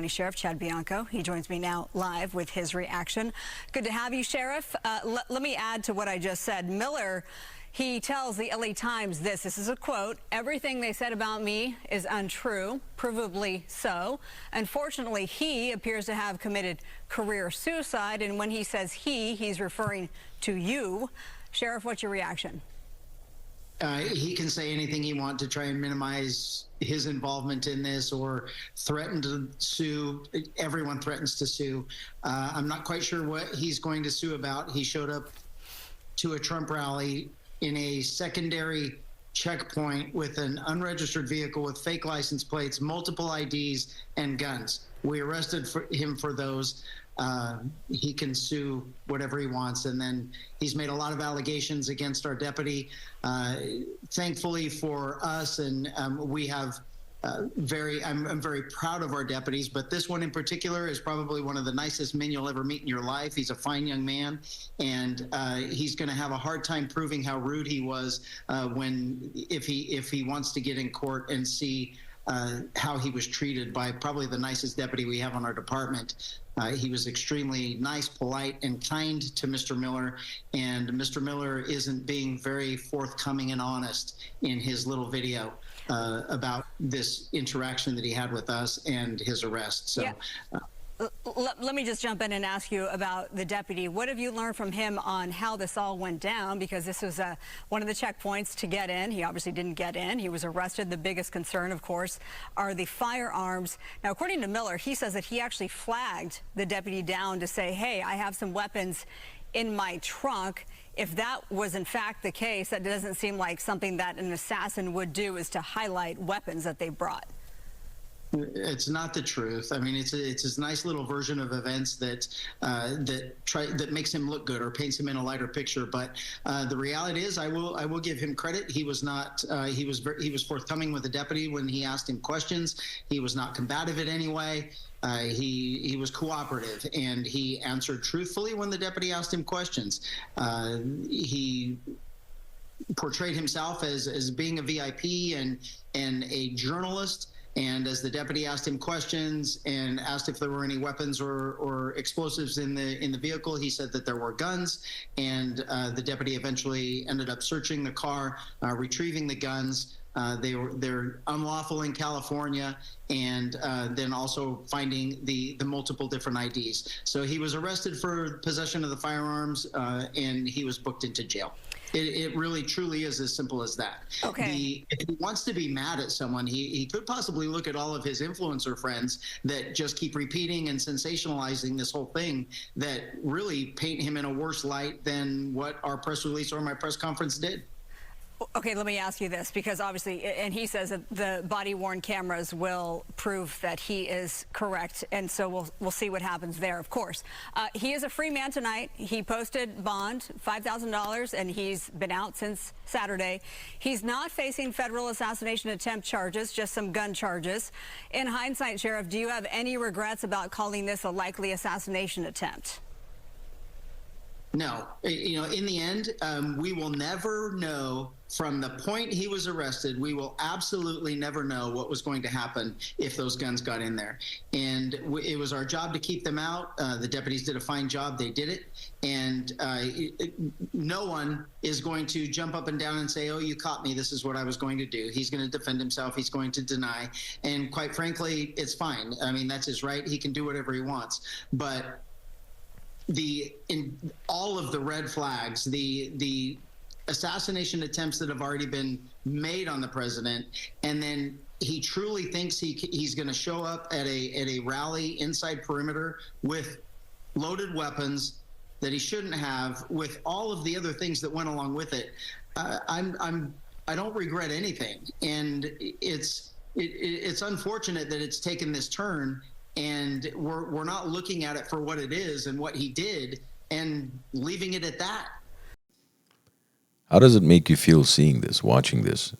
Sheriff Chad Bianco. He joins me now live with his reaction. Good to have you, Sheriff. Let me add to what I just said. Miller, he tells the LA Times this is a quote, "Everything they said about me is untrue, provably so. Unfortunately, he appears to have committed career suicide." And when he says he's referring to you. Sheriff, what's your reaction? He can say anything he wants to try and minimize his involvement in this or threaten to sue. Everyone threatens to sue. I'm not quite sure what he's going to sue about. He showed up to a Trump rally in a secondary checkpoint with an unregistered vehicle with fake license plates, multiple IDs, and guns. We arrested him for those. He can sue whatever he wants. And then he's made a lot of allegations against our deputy. Thankfully for us, and we have I'm very proud of our deputies, but this one in particular is probably one of the nicest men you'll ever meet in your life. He's a fine young man, and he's going to have a hard time proving how rude he was if he wants to get in court and see how he was treated by probably the nicest deputy we have on our department. He was extremely nice, polite, and kind to Mr. Miller, and Mr. Miller isn't being very forthcoming and honest in his little video about this interaction that he had with us and his arrest. So. Yeah. Let me just jump in and ask you about the deputy. What have you learned from him on how this all went down? Because this was one of the checkpoints to get in. He obviously didn't get in. He was arrested. The biggest concern, of course, are the firearms. Now, according to Miller, he says that he actually flagged the deputy down to say, hey, I have some weapons in my trunk. If that was in fact the case, that doesn't seem like something that an assassin would do, is to highlight weapons that they brought. It's not the truth. I mean, it's this nice little version of events that makes him look good or paints him in a lighter picture. But the reality is, I will give him credit. He was not. He was forthcoming with the deputy when he asked him questions. He was not combative in any way. He was cooperative, and he answered truthfully when the deputy asked him questions. He portrayed himself as being a VIP and a journalist. And as the deputy asked him questions and asked if there were any weapons or explosives in the vehicle, he said that there were guns. And the deputy eventually ended up searching the car, retrieving the guns. They're unlawful in California, and then also finding the multiple different IDs. So he was arrested for possession of the firearms, and he was booked into jail. It really, truly is as simple as that. Okay. If he wants to be mad at someone, he could possibly look at all of his influencer friends that just keep repeating and sensationalizing this whole thing that really paint him in a worse light than what our press release or my press conference did. Okay, let me ask you this, because obviously, and he says that the body-worn cameras will prove that he is correct, and so we'll see what happens there, of course. He is a free man tonight. He posted bond, $5,000, and he's been out since Saturday. He's not facing federal assassination attempt charges, just some gun charges. In hindsight, Sheriff, do you have any regrets about calling this a likely assassination attempt? No. In the end, we will never know. From the point he was arrested, we will absolutely never know what was going to happen if those guns got in there. And it was our job to keep them out. The deputies did a fine job. They did it. And no one is going to jump up and down and say, oh, you caught me. This is what I was going to do. He's going to defend himself. He's going to deny. And quite frankly, it's fine. I mean, that's his right. He can do whatever he wants. But in all of the red flags, the assassination attempts that have already been made on the president, and then he truly thinks he's going to show up at a rally inside perimeter with loaded weapons that he shouldn't have, with all of the other things that went along with it. I don't regret anything, and it's unfortunate that it's taken this turn, and we're not looking at it for what it is and what he did, and leaving it at that. How does it make you feel seeing this, watching this?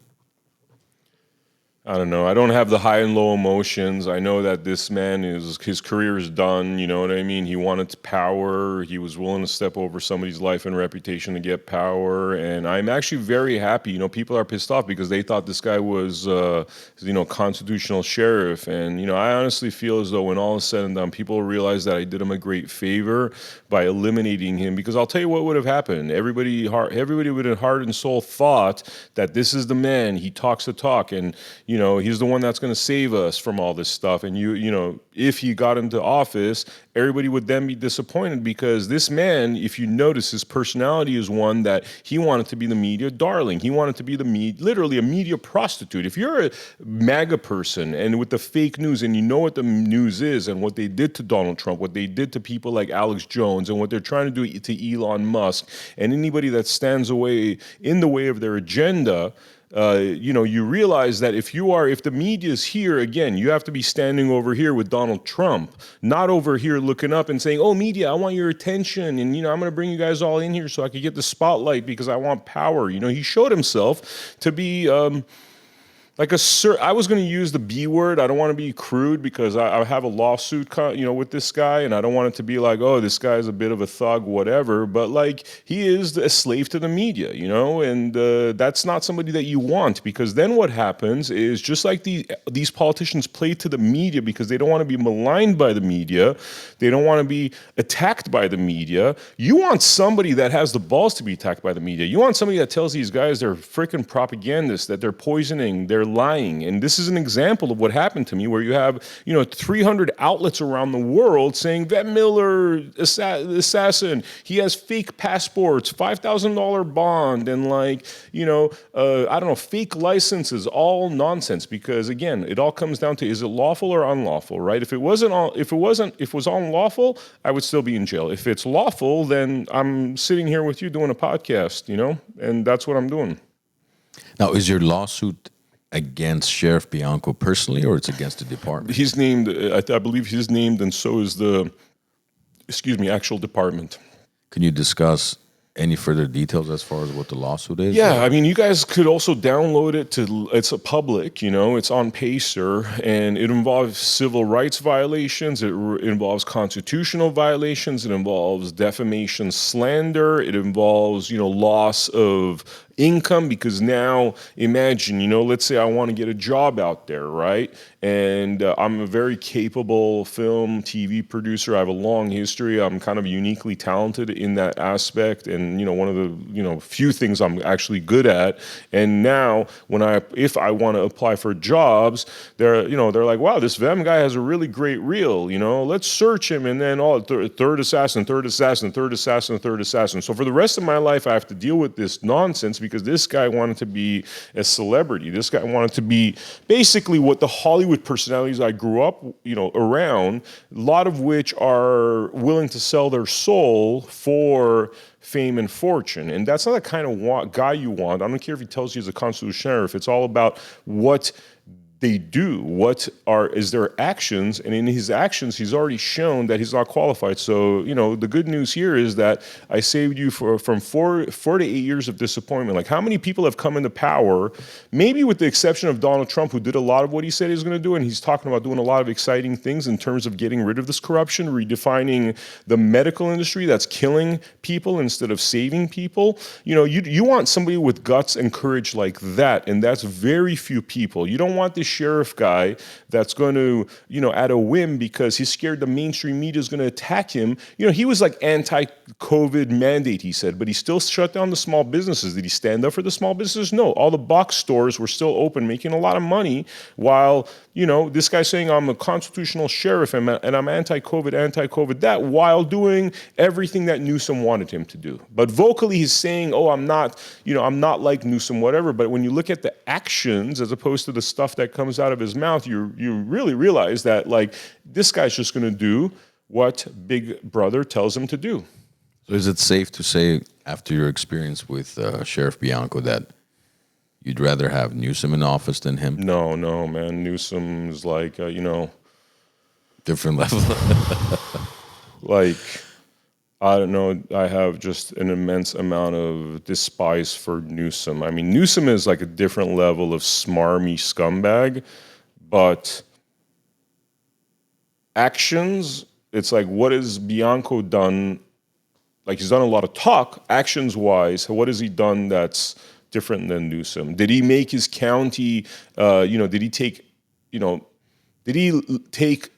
I don't know. I don't have the high and low emotions. I know that this man his career is done. You know what I mean? He wanted power. He was willing to step over somebody's life and reputation to get power. And I'm actually very happy. You know, people are pissed off because they thought this guy was, constitutional sheriff. And, you know, I honestly feel as though when all is said and done, people realize that I did him a great favor by eliminating him. Because I'll tell you what would have happened. Everybody would have heart and soul thought that this is the man. He talks the talk, and you know, he's the one that's going to save us from all this stuff. And you know, if he got into office, everybody would then be disappointed because this man, if you notice, his personality is one that he wanted to be the media darling. He wanted to be literally a media prostitute. If you're a MAGA person and with the fake news, and you know what the news is and what they did to Donald Trump, what they did to people like Alex Jones, and what they're trying to do to Elon Musk, and anybody that stands in the way of their agenda, you realize that if the media is here, again, you have to be standing over here with Donald Trump, not over here looking up and saying, oh, media, I want your attention. And, you know, I'm going to bring you guys all in here so I could get the spotlight because I want power. You know, he showed himself to be, I was going to use the B word. I don't want to be crude because I have a lawsuit, with this guy, and I don't want it to be like, oh, this guy's a bit of a thug, whatever. But like, he is a slave to the media, you know, and that's not somebody that you want, because then what happens is, just like these politicians play to the media because they don't want to be maligned by the media, they don't want to be attacked by the media. You want somebody that has the balls to be attacked by the media. You want somebody that tells these guys they're freaking propagandists, that they're poisoning, they're lying. And this is an example of what happened to me, where you have, 300 outlets around the world saying Vem Miller, assassin, he has fake passports, $5,000 bond, and fake licenses, all nonsense. Because again, it all comes down to, is it lawful or unlawful, right? If it was unlawful, I would still be in jail. If it's lawful, then I'm sitting here with you doing a podcast, and that's what I'm doing. Now, is your lawsuit against Sheriff Bianco personally, or it's against the department? He's named, I believe he's named, and so is the, actual department. Can you discuss any further details as far as what the lawsuit is? Yeah, I mean, you guys could also download it it's a public, it's on Pacer, and it involves civil rights violations, it involves constitutional violations, it involves defamation, slander, it involves, loss of income, because now imagine, let's say I want to get a job out there, right? And I'm a very capable film, TV producer. I have a long history. I'm kind of uniquely talented in that aspect, and one of the few things I'm actually good at. And now if I want to apply for jobs, they're like, wow, this Vem guy has a really great reel. Let's search him, and then third assassin. So for the rest of my life, I have to deal with this nonsense, because this guy wanted to be a celebrity. This guy wanted to be basically what the Hollywood personalities I grew up, around, a lot of which are willing to sell their soul for fame and fortune. And that's not the kind of guy you want. I don't care if he tells you he's a constitutional sheriff. It's all about what they do, is their actions, and in his actions, he's already shown that he's not qualified. So, the good news here is that I saved you from 4 to 8 years of disappointment. Like, how many people have come into power, maybe with the exception of Donald Trump, who did a lot of what he said he was going to do, and he's talking about doing a lot of exciting things in terms of getting rid of this corruption, redefining the medical industry that's killing people instead of saving people. You want somebody with guts and courage like that, and that's very few people. You don't want this sheriff guy that's going to, at a whim, because he's scared the mainstream media is going to attack him. He was like anti-COVID mandate, he said, but he still shut down the small businesses. Did he stand up for the small businesses? No. All the box stores were still open, making a lot of money, while this guy saying I'm a constitutional sheriff and I'm anti-COVID, that while doing everything that Newsom wanted him to do. But vocally he's saying, oh, I'm not like Newsom, whatever. But when you look at the actions as opposed to the stuff that comes out of his mouth, you really realize that like this guy's just going to do what Big Brother tells him to do. So is it safe to say, after your experience with Sheriff Bianco, that you'd rather have Newsom in office than him? No, man. Newsom's like, different level. Like, I don't know. I have just an immense amount of despise for Newsom. I mean, Newsom is like a different level of smarmy scumbag, but actions, it's like, what has Bianco done? Like, he's done a lot of talk, actions-wise. What has he done that's different than Newsom? Did he make his county, did he take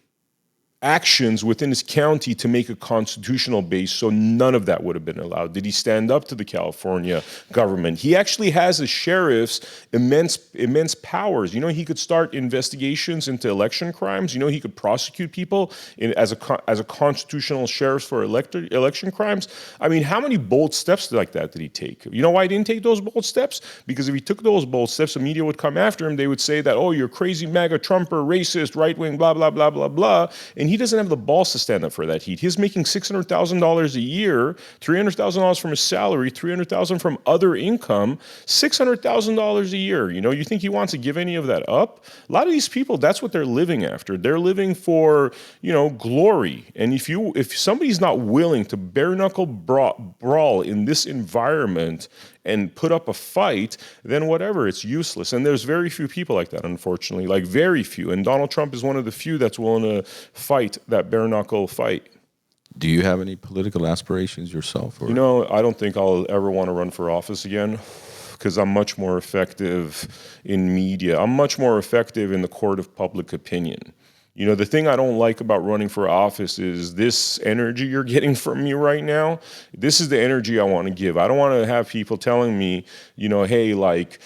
actions within his county to make a constitutional base so none of that would have been allowed? Did he stand up to the California government? He actually has a sheriff's immense powers. He could start investigations into election crimes. He could prosecute people as a constitutional sheriff for election crimes. I mean, how many bold steps like that did he take? You know why he didn't take those bold steps? Because if he took those bold steps, the media would come after him. They would say that, oh, you're crazy MAGA Trumper, racist, right-wing, blah, blah, blah, blah, blah. And he doesn't have the balls to stand up for that heat. He's making $600,000 a year, $300,000 from his salary, $300,000 from other income, $600,000 a year. You think he wants to give any of that up? A lot of these people, that's what they're living after. They're living for, glory. And if somebody's not willing to bare knuckle brawl in this environment and put up a fight, then whatever, it's useless. And there's very few people like that, unfortunately, like very few. And Donald Trump is one of the few that's willing to fight that bare knuckle fight. Do you have any political aspirations yourself? Or? I don't think I'll ever want to run for office again, because I'm much more effective in media. I'm much more effective in the court of public opinion. The thing I don't like about running for office is this energy you're getting from me right now. This is the energy I want to give. I don't want to have people telling me, hey, like,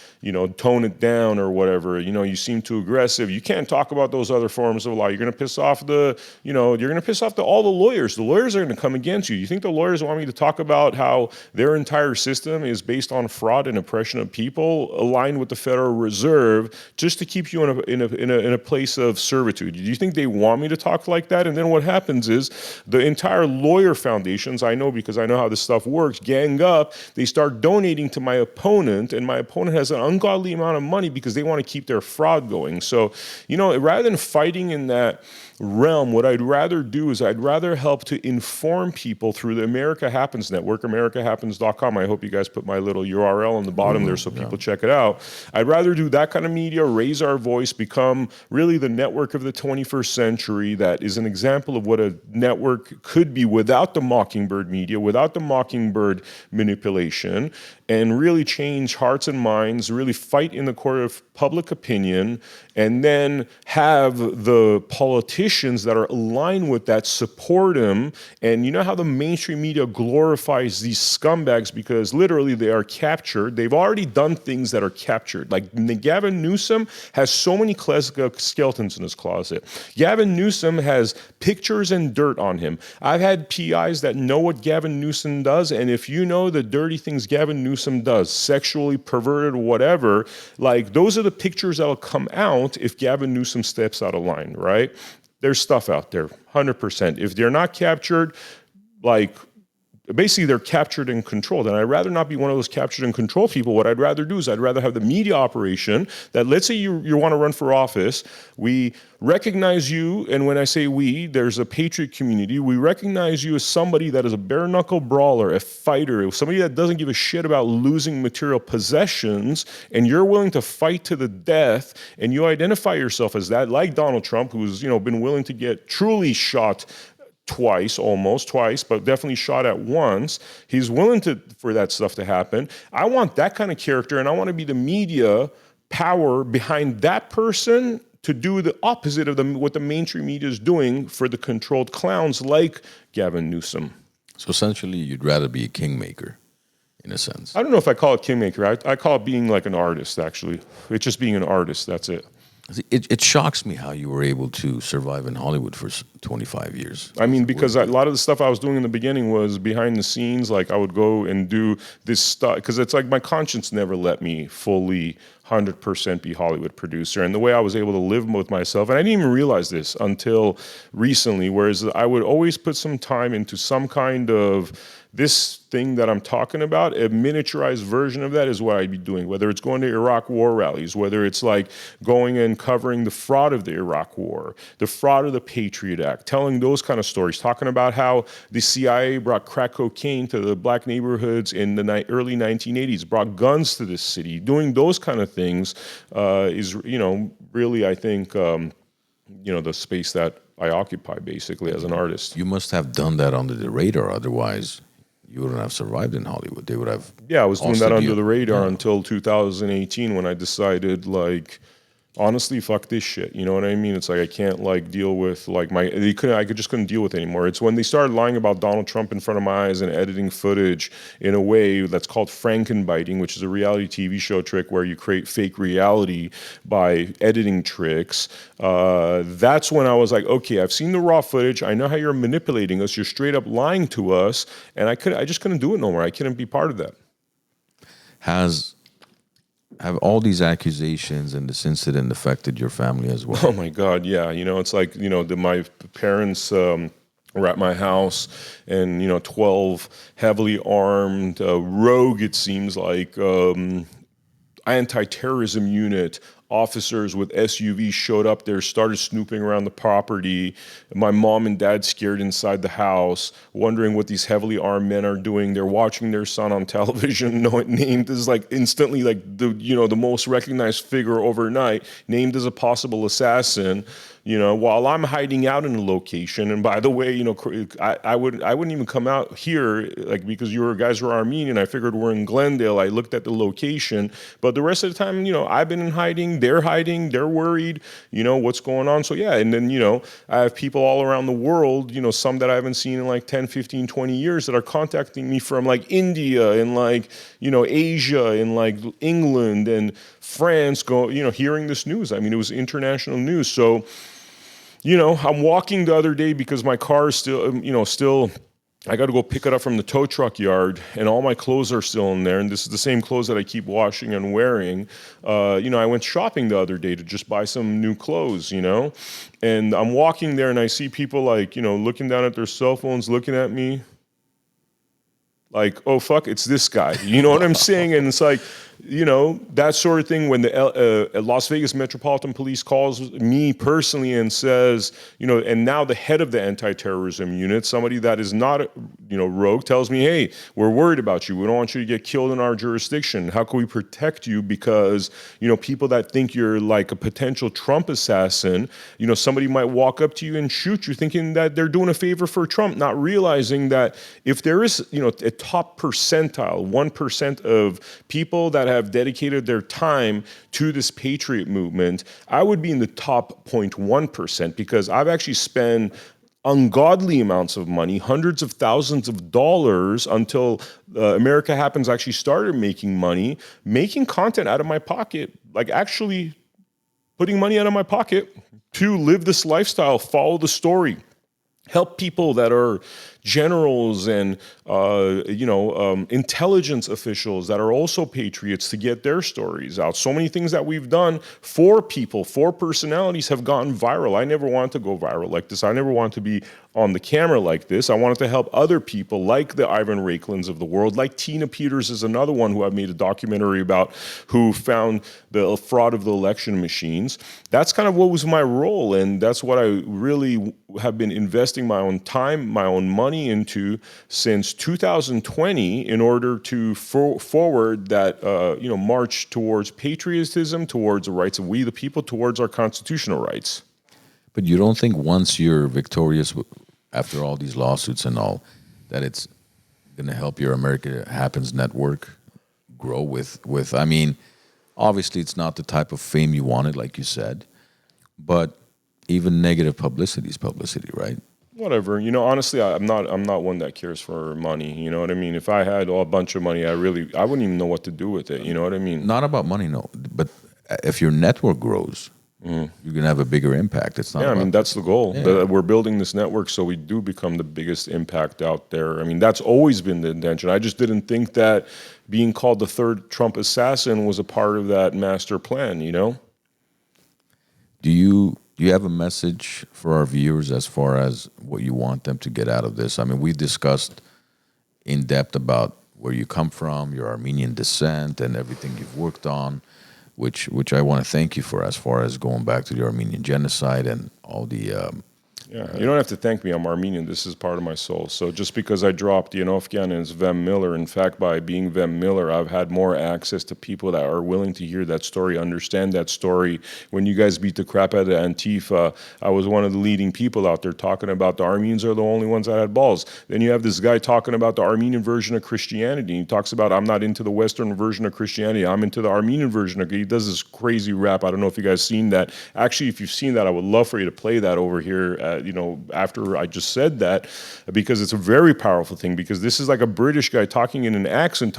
tone it down or whatever. You seem too aggressive. You can't talk about those other forms of law. You're going to piss off all the lawyers. The lawyers are going to come against you. You think the lawyers want me to talk about how their entire system is based on fraud and oppression of people aligned with the Federal Reserve just to keep you in a place of servitude? Do you think they want me to talk like that? And then what happens is the entire lawyer foundations, I know because I know how this stuff works, gang up. They start donating to my opponent, and my opponent has an ungodly amount of money because they want to keep their fraud going. So, rather than fighting in that realm, what I'd rather do is I'd rather help to inform people through the America Happens Network, AmericaHappens.com. I hope you guys put my little URL on the bottom there so people check it out. I'd rather do that kind of media, raise our voice, become really the network of the 21st century that is an example of what a network could be without the Mockingbird media, without the Mockingbird manipulation, and really change hearts and minds, really fight in the court of public opinion, and then have the politicians that are aligned with that support him. And you know how the mainstream media glorifies these scumbags because literally they are captured. They've already done things that are captured. Like Gavin Newsom has so many skeletons in his closet. Gavin Newsom has pictures and dirt on him. I've had PIs that know what Gavin Newsom does, and if you know the dirty things Gavin Newsom does, sexually perverted, whatever, like those are the pictures that'll come out if Gavin Newsom steps out of line, right? There's stuff out there, 100%. If they're not captured, like basically they're captured and controlled. And I'd rather not be one of those captured and controlled people. What I'd rather do is I'd rather have the media operation that, let's say you want to run for office, we recognize you, and when I say we, there's a patriot community, we recognize you as somebody that is a bare knuckle brawler, a fighter, somebody that doesn't give a shit about losing material possessions, and you're willing to fight to the death, and you identify yourself as that, like Donald Trump, who's been willing to get truly shot almost twice, but definitely shot at once. He's willing for that stuff to happen. I want that kind of character, and I want to be the media power behind that person to do the opposite of what the mainstream media is doing for the controlled clowns like Gavin Newsom. So essentially, you'd rather be a kingmaker, in a sense. I don't know if I call it kingmaker. I call it being like an artist, actually. It's just being an artist, that's it. It shocks me how you were able to survive in Hollywood for 25 years. I mean, because a lot of the stuff I was doing in the beginning was behind the scenes. Like I would go and do this stuff because it's like my conscience never let me fully 100% be Hollywood producer. And the way I was able to live with myself, and I didn't even realize this until recently, whereas I would always put some time into some kind of this thing that I'm talking about, a miniaturized version of that is what I'd be doing, whether it's going to Iraq war rallies, whether it's like going and covering the fraud of the Iraq war, the fraud of the Patriot Act, telling those kind of stories, talking about how the CIA brought crack cocaine to the black neighborhoods in the early 1980s, brought guns to this city. Doing those kind of things is, really, I think, the space that I occupy basically as an artist. You must have done that under the radar, otherwise you wouldn't have survived in Hollywood. They would have. Yeah, I was doing that under the radar Yeah. until 2018 when I decided, like, honestly, fuck this shit. You know what I mean? It's like I can't like deal with like I just couldn't deal with it anymore. It's when they started lying about Donald Trump in front of my eyes and editing footage in a way that's called frankenbiting, which is a reality TV show trick where you create fake reality by editing tricks. That's when I was like, okay, I've seen the raw footage. I know how you're manipulating us. You're straight up lying to us, and I just couldn't do it no more. I couldn't be part of that. Have all these accusations and this incident affected your family as well? Oh my God, yeah. It's like, my parents were at my house and, 12 heavily armed, rogue, it seems like, anti-terrorism unit officers with SUVs showed up there, started snooping around the property. My mom and dad scared inside the house, wondering what these heavily armed men are doing. They're watching their son on television, named as like instantly like the most recognized figure overnight, named as a possible assassin. While I'm hiding out in a location, and by the way, I wouldn't even come out here, like, because you guys were Armenian. I figured we're in Glendale. I looked at the location, but the rest of the time, I've been in hiding. They're worried. What's going on. So yeah, and then I have people all around the world. Some that I haven't seen in like 10, 15, 20 years that are contacting me from like India and like Asia and like England and France. Hearing this news. I mean, it was international news. So. I'm walking the other day because my car is still, I got to go pick it up from the tow truck yard, and all my clothes are still in there. And this is the same clothes that I keep washing and wearing. I went shopping the other day to just buy some new clothes, and I'm walking there and I see people like, looking down at their cell phones, looking at me like, oh, fuck, it's this guy. You know what I'm saying? And it's like, that sort of thing when the Las Vegas Metropolitan Police calls me personally and says, and now the head of the anti-terrorism unit, somebody that is not, rogue, tells me, hey, we're worried about you. We don't want you to get killed in our jurisdiction. How can we protect you? Because, people that think you're like a potential Trump assassin, somebody might walk up to you and shoot you thinking that they're doing a favor for Trump, not realizing that if there is, a top percentile, 1% of people that have dedicated their time to this patriot movement, I would be in the top 0.1% because I've actually spent ungodly amounts of money, hundreds of thousands of dollars until America Happens actually started making money, making content out of my pocket, like actually putting money out of my pocket to live this lifestyle, follow the story, help people that are generals and intelligence officials that are also patriots to get their stories out. So many things that we've done for people, for personalities have gone viral. I never wanted to go viral like this. I never wanted to be on the camera like this. I wanted to help other people like the Ivan Raiklins of the world, like Tina Peters is another one who I've made a documentary about, who found the fraud of the election machines. That's kind of what was my role, and that's what I really have been investing my own time, my own money into since 2020 in order to forward that march towards patriotism, towards the rights of we the people, towards our constitutional rights. But you don't think once you're victorious after all these lawsuits and all, that it's going to help your America Happens network grow with I mean, obviously it's not the type of fame you wanted, like you said, but even negative publicity is publicity, right? Whatever, honestly, I'm not one that cares for money. You know what I mean? If I had a bunch of money, I wouldn't even know what to do with it. You know what I mean? Not about money, no. But if your network grows, you're going to have a bigger impact. It's not Yeah, I mean, about that's the goal. Yeah. We're building this network so we do become the biggest impact out there. I mean, that's always been the intention. I just didn't think that being called the third Trump assassin was a part of that master plan, you know? Do you have a message for our viewers as far as what you want them to get out of this? I mean, we discussed in depth about where you come from, your Armenian descent, and everything you've worked on, which I want to thank you for, as far as going back to the Armenian genocide and all the. Yeah, you don't have to thank me. I'm Armenian. This is part of my soul. So just because I dropped Yanofkian and it's Vem Miller, in fact, by being Vem Miller, I've had more access to people that are willing to hear that story, understand that story. When you guys beat the crap out of Antifa, I was one of the leading people out there talking about the Armenians are the only ones that had balls. Then you have this guy talking about the Armenian version of Christianity. He talks about, I'm not into the Western version of Christianity. I'm into the Armenian version. He does this crazy rap. I don't know if you guys seen that. Actually, if you've seen that, I would love for you to play that over here after I just said that, because it's a very powerful thing, because this is like a British guy talking in an accent,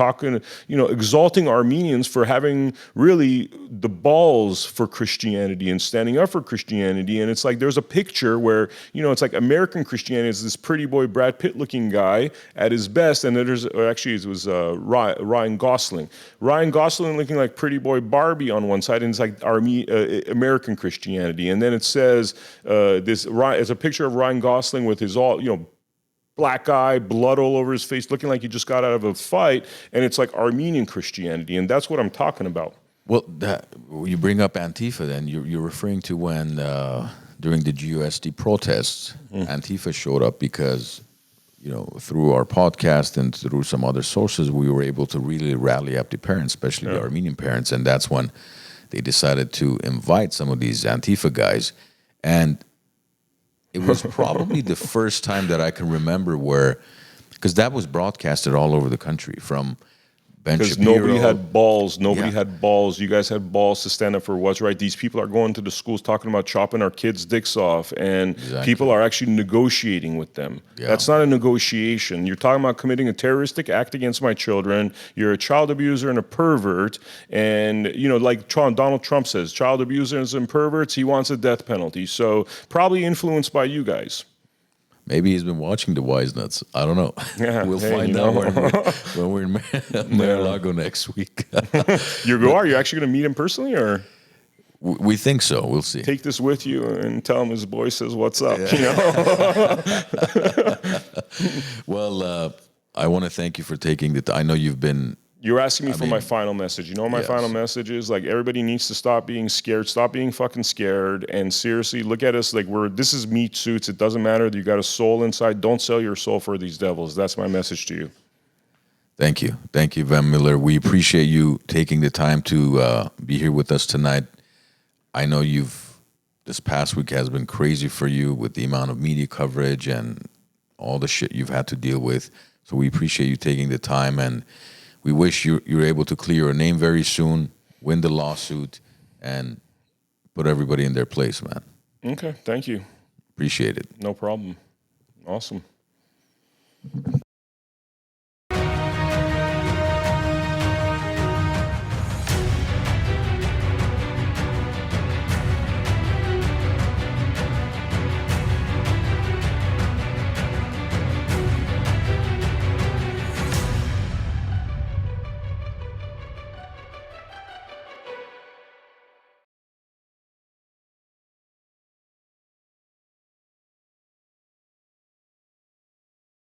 exalting Armenians for having really the balls for Christianity and standing up for Christianity. And it's like, there's a picture where, it's like American Christianity is this pretty boy Brad Pitt looking guy at his best. And then it was Ryan Gosling. Ryan Gosling looking like pretty boy Barbie on one side, and it's like American Christianity. And then it says, it's a picture of Ryan Gosling with his black eye, blood all over his face, looking like he just got out of a fight, and it's like Armenian Christianity, and that's what I'm talking about. Well, you bring up Antifa, then you're referring to when during the GUSD protests, Antifa showed up because, through our podcast and through some other sources, we were able to really rally up the parents, especially the Armenian parents, and that's when they decided to invite some of these Antifa guys, and it was probably the first time that I can remember because that was broadcasted all over the country from Ben Shapiro. Because nobody had balls. Nobody had balls. You guys had balls to stand up for what's right. These people are going to the schools talking about chopping our kids' dicks off, and people are actually negotiating with them. Yeah. That's not a negotiation. You're talking about committing a terroristic act against my children. You're a child abuser and a pervert. And, like Donald Trump says, child abusers and perverts, he wants a death penalty. So probably influenced by you guys. Maybe he's been watching the WiseNuts. I don't know. Yeah, we'll find out when we're in Mar-a-Lago next week. You're actually going to meet him personally, or? We think so. We'll see. Take this with you and tell him his boy says, "What's up?" Well, I want to thank you for taking the time. I know you've been. You're asking me for my final message. You know what my final message is? Like, everybody needs to stop being scared. Stop being fucking scared. And seriously, look at us like this is meat suits. It doesn't matter. You got a soul inside. Don't sell your soul for these devils. That's my message to you. Thank you. Thank you, Vem Miller. We appreciate you taking the time to be here with us tonight. I know this past week has been crazy for you with the amount of media coverage and all the shit you've had to deal with. So we appreciate you taking the time, and we wish you're able to clear your name very soon, win the lawsuit, and put everybody in their place, man. Okay, thank you. Appreciate it. No problem. Awesome.